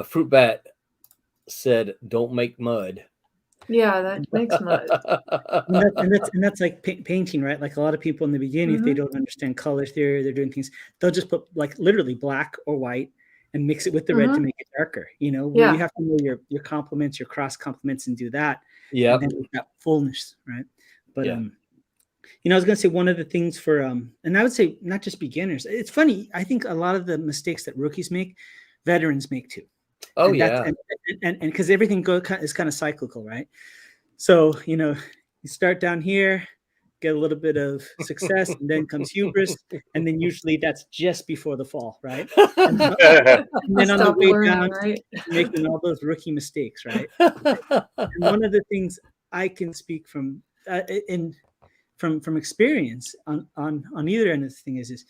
Fruit Bat said, "Don't make mud." Yeah, that makes mud. And that's like painting, right? Like a lot of people in the beginning, if they don't understand color theory, they're doing things, they'll just put like literally black or white and mix it with the red to make it darker. Where you have to know your complements, your cross complements, and do that. Yeah. And then with that fullness, right? But I was gonna say one of the things for and I would say not just beginners. It's funny. I think a lot of the mistakes that rookies make, veterans make too. Oh, And yeah. and because everything is kind of cyclical, right? So you start down here, get a little bit of success, and then comes hubris, and then usually that's just before the fall, right? And then on the way down, right? making all those rookie mistakes, right? And one of the things I can speak from from experience on either end of the thing is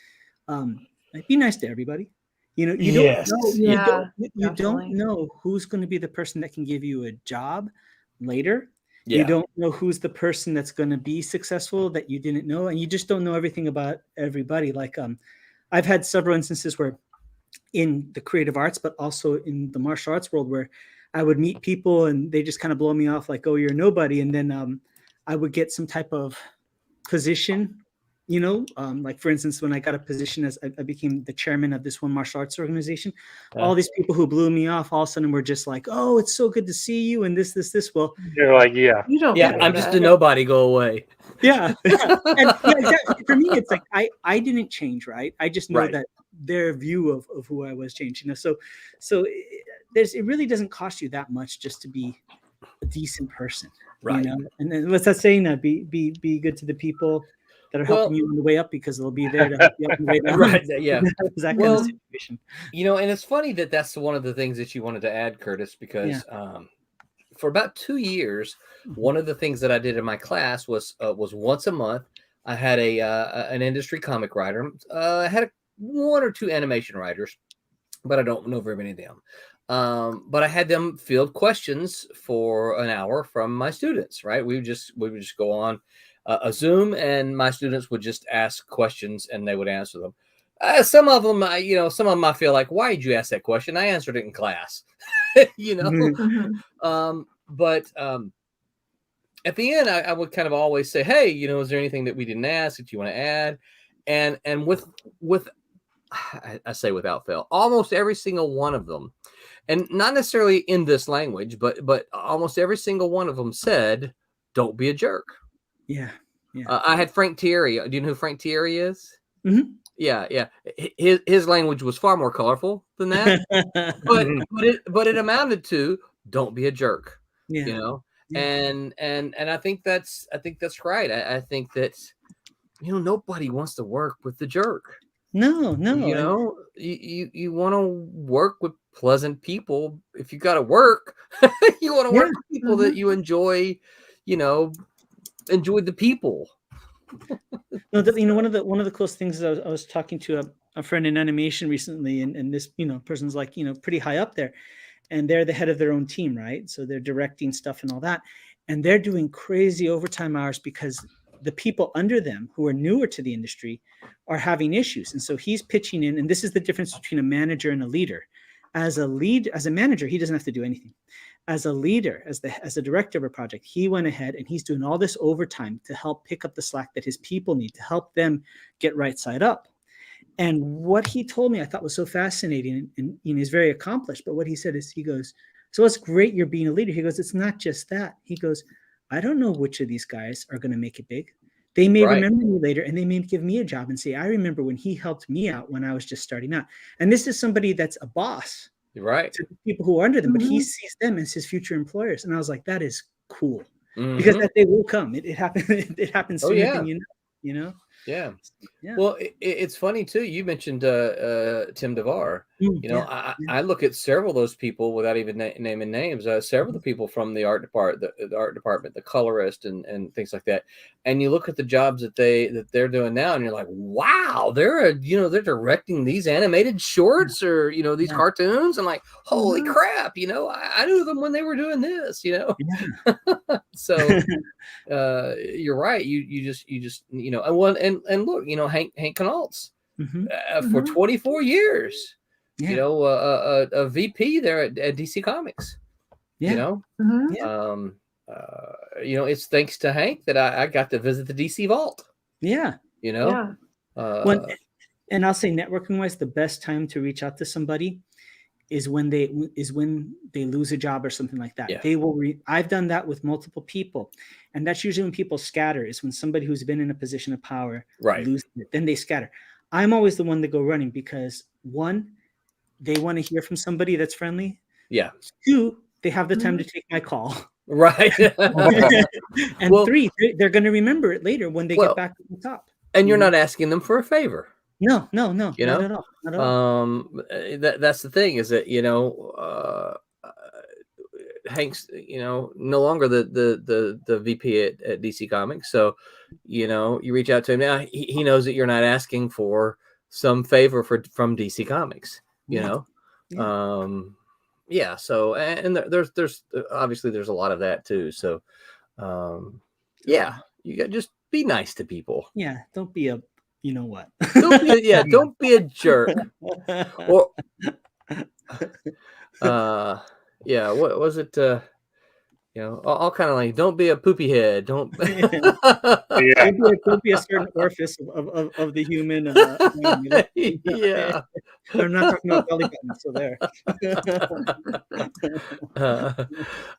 like, be nice to everybody. You Yes. don't know who's going to be the person that can give you a job later. Yeah. You don't know who's the person that's going to be successful that you didn't know, and you just don't know everything about everybody. Like I've had several instances where in the creative arts, but also in the martial arts world, where I would meet people and they just kind of blow me off like, "Oh, you're nobody," and then I would get some type of position. Like for instance, when I got a position as I became the chairman of this one martial arts organization, all these people who blew me off all of a sudden were just like, "Oh, it's so good to see you," and this. Well, You're like, yeah, you don't. Yeah, I'm just a nobody. Go away. Yeah. And exactly. For me, it's like I didn't change, right? I just know that their view of who I was changed. So it really doesn't cost you that much just to be a decent person, right? And then what's that saying? Be good to the people that are helping you on the way up, because they'll be there to help you up on the way down. Right. Yeah. That kind of situation. And it's funny that that's one of the things that you wanted to add, Curtis, because for about 2 years, one of the things that I did in my class was once a month, I had an industry comic writer. I had one or two animation writers, but I don't know very many of them. But I had them field questions for an hour from my students. Right? We would just go on a Zoom, and my students would just ask questions, and they would answer them. Some of them, I feel like, why did you ask that question? I answered it in class. But at the end, I would kind of always say, "Hey, is there anything that we didn't ask that you want to add?" And with I say without fail, almost every single one of them, and not necessarily in this language, but almost every single one of them said, "Don't be a jerk." Yeah. I had Frank Thierry. Do you know who Frank Thierry is? Mm-hmm. Yeah. His language was far more colorful than that, but it amounted to, "Don't be a jerk." Yeah. And I think that's right. I think that nobody wants to work with the jerk. No. You want to work with pleasant people. If you got to work, you want to work with people that you enjoy. Enjoy the people. No, one of the close things is I was talking to a friend in animation recently, and this person's like pretty high up there, and they're the head of their own team, right? So they're directing stuff and all that, and they're doing crazy overtime hours because the people under them who are newer to the industry are having issues. And so he's pitching in, and this is the difference between a manager and a leader. As a manager, he doesn't have to do anything. As a leader, as the director of a project, he went ahead and he's doing all this overtime to help pick up the slack that his people need to help them get right side up. And what he told me, I thought was so fascinating, and he's very accomplished. But what he said is, he goes, "So it's great you're being a leader." He goes, "It's not just that." He goes, "I don't know which of these guys are going to make it big. They may remember me later, and they may give me a job and say, I remember when he helped me out when I was just starting out." And this is somebody that's a boss, right, to the people who are under them, but he sees them as his future employers. And I was like, that is cool. because that day will come. It happens. It happens Oh, sooner yeah. than you know. You know. Yeah. Yeah. Well, it's funny too. You mentioned Tim DeVar. You know, I look at several of those people without even naming names. Several of the people from the art department, the colorist, and things like that. And you look at the jobs that they're doing now, and you're like, wow, they're directing these animated shorts or these cartoons, and like, holy crap, I knew them when they were doing this, So you're right. You just and look, Hank Knaltz for 24 years, a VP there at DC Comics. It's thanks to Hank that I got to visit the DC Vault. And I'll say, networking wise, the best time to reach out to somebody is when they lose a job or something like that. They will. I've done that with multiple people, and that's usually when people scatter. Is when somebody who's been in a position of power loses it, then they scatter. I'm always the one to go running because one, they want to hear from somebody that's friendly. Yeah. Two, they have the time to take my call. Right. And three, they're going to remember it later when they get back to the top. And you're not asking them for a favor. No, not at all. Not at all. That's the thing is that Hank's no longer the VP at DC Comics, so you reach out to him now. He knows that you're not asking for some favor from DC Comics. So and there's obviously there's a lot of that too. So you got just be nice to people. Yeah, don't be a what? Don't be a jerk. Or what was it? All kind of like, don't be a poopy head. Don't. Don't be a certain orifice of the human. I'm not talking about belly button. So there.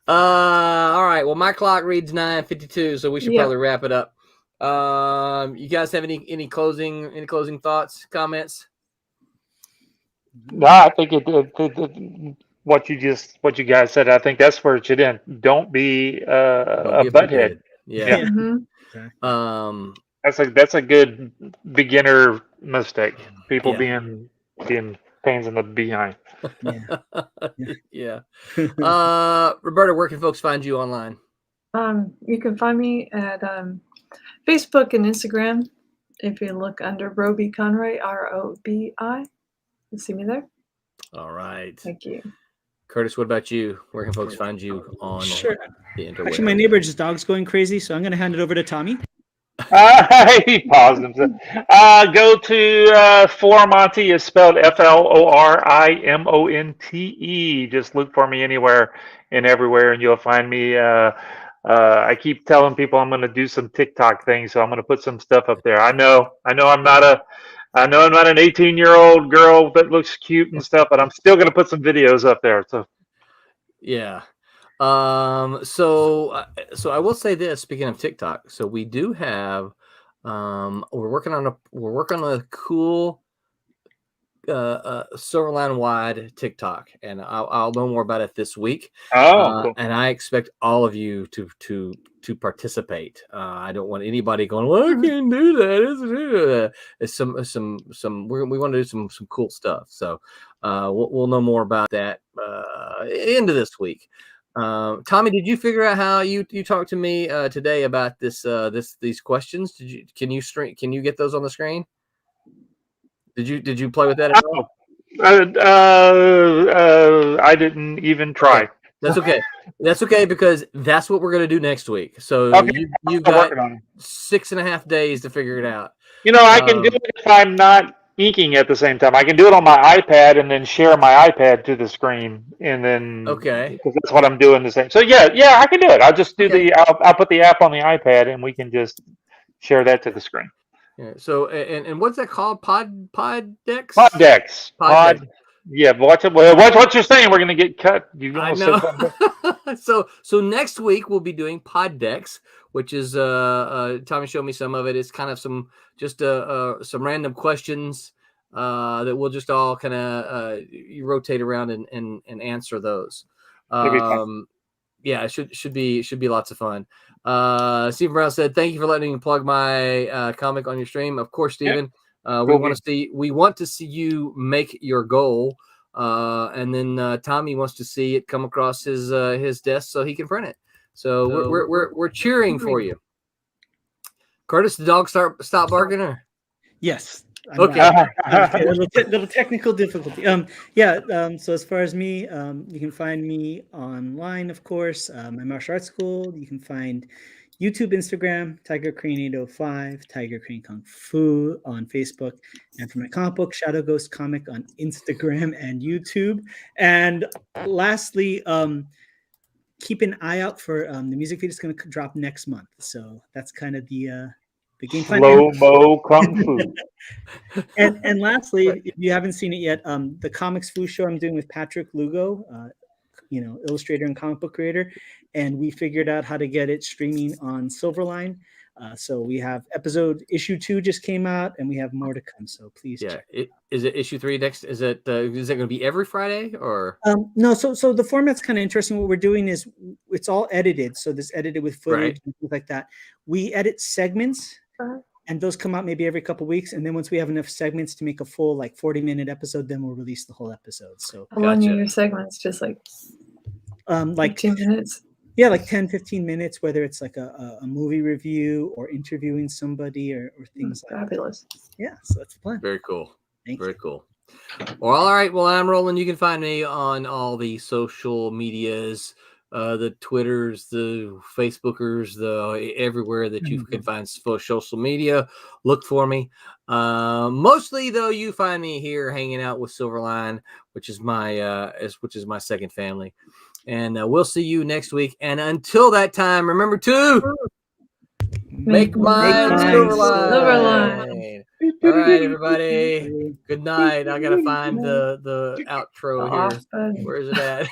All right. Well, my clock reads 9:52, so we should probably wrap it up. You guys have any closing thoughts, comments? No, I think what you guys said, I think that's where it should end. Don't be a butthead. Yeah. That's a good beginner mistake. People being pains in the behind. Roberta, where can folks find you online? You can find me at Facebook and Instagram. If you look under Roby Conroy, ROBI, you'll see me there. All right. Thank you. Curtis, what about you? Where can folks find you on the interweb? Actually, my neighbor's dog's going crazy, so I'm going to hand it over to Tommy. He paused himself. Go to Florimonte is spelled FLORIMONTE. Just look for me anywhere and everywhere, and you'll find me. I keep telling people I'm going to do some TikTok things, so I'm going to put some stuff up there. I know I'm not an 18-year-old girl that looks cute and stuff, but I'm still going to put some videos up there. So yeah. So I will say this, speaking of TikTok, so we do have we're working on a cool Silverline wide TikTok, and I'll know more about it this week. Cool. And I expect all of you to participate. I don't want anybody going, well, I can't do that. It's we want to do some cool stuff. So we'll know more about that end of this week. Tommy, did you figure out how you talked to me today about these questions? Can you get those on the screen? Did you play with that at all? I didn't even try. Okay. That's okay. That's okay, because that's what we're going to do next week. So you've got 6.5 days to figure it out. I can do it if I'm not inking at the same time. I can do it on my iPad and then share my iPad to the screen, and then because that's what I'm doing the same. So yeah, I can do it. I'll just do I'll put the app on the iPad, and we can just share that to the screen. Yeah. So and what's that called? Poddex? Poddex. Yeah, watch it. Well, watch what you're saying. We're going to get cut. I know. So next week we'll be doing Poddex, which is Tommy showed me some of it. It's kind of some random questions that we'll just all kind of rotate around and answer those. Yeah, it should be lots of fun. Stephen Brown said, "Thank you for letting me plug my comic on your stream." Of course, Stephen. We want to see you make your goal, and then Tommy wants to see it come across his desk so he can print it. So we're cheering for you. Curtis, the dog stop barking? Or? Yes. Okay. A little technical difficulty. So as far as me, you can find me online, of course. My martial arts school. You can find YouTube, Instagram, Tiger Crane 805, Tiger Crane Kung Fu on Facebook, and for my comic book, Shadow Ghost Comic on Instagram and YouTube. And lastly, keep an eye out for the music video is going to drop next month. So that's kind of the game plan. Slow-mo Kung Fu. and lastly, if you haven't seen it yet, the Comics Fu show I'm doing with Patrick Lugo, illustrator and comic book creator, and we figured out how to get it streaming on Silverline. So we have issue 2 just came out, and we have more to come. So please check. Is it issue 3 next? Is it going to be every Friday or? No. So the format's kind of interesting. What we're doing is it's all edited. So this edited with footage and things like that. We edit segments. And those come out maybe every couple of weeks, and then once we have enough segments to make a full 40-minute episode, then we'll release the whole episode. So how long are your segments? Just like 15 minutes. Yeah, 10-15 minutes, whether it's a movie review or interviewing somebody or things like that. Fabulous. Yeah, so that's the plan. Very cool. Very cool. Well, all right. Well, I'm rolling. You can find me on all the social medias. The Twitters, the Facebookers, everywhere that you can find social media. Look for me. Mostly though, you find me here hanging out with Silverline, which is my second family. And we'll see you next week. And until that time, remember to make mine Silverline. All right, everybody. Good night. I gotta find the outro here. Where is it at?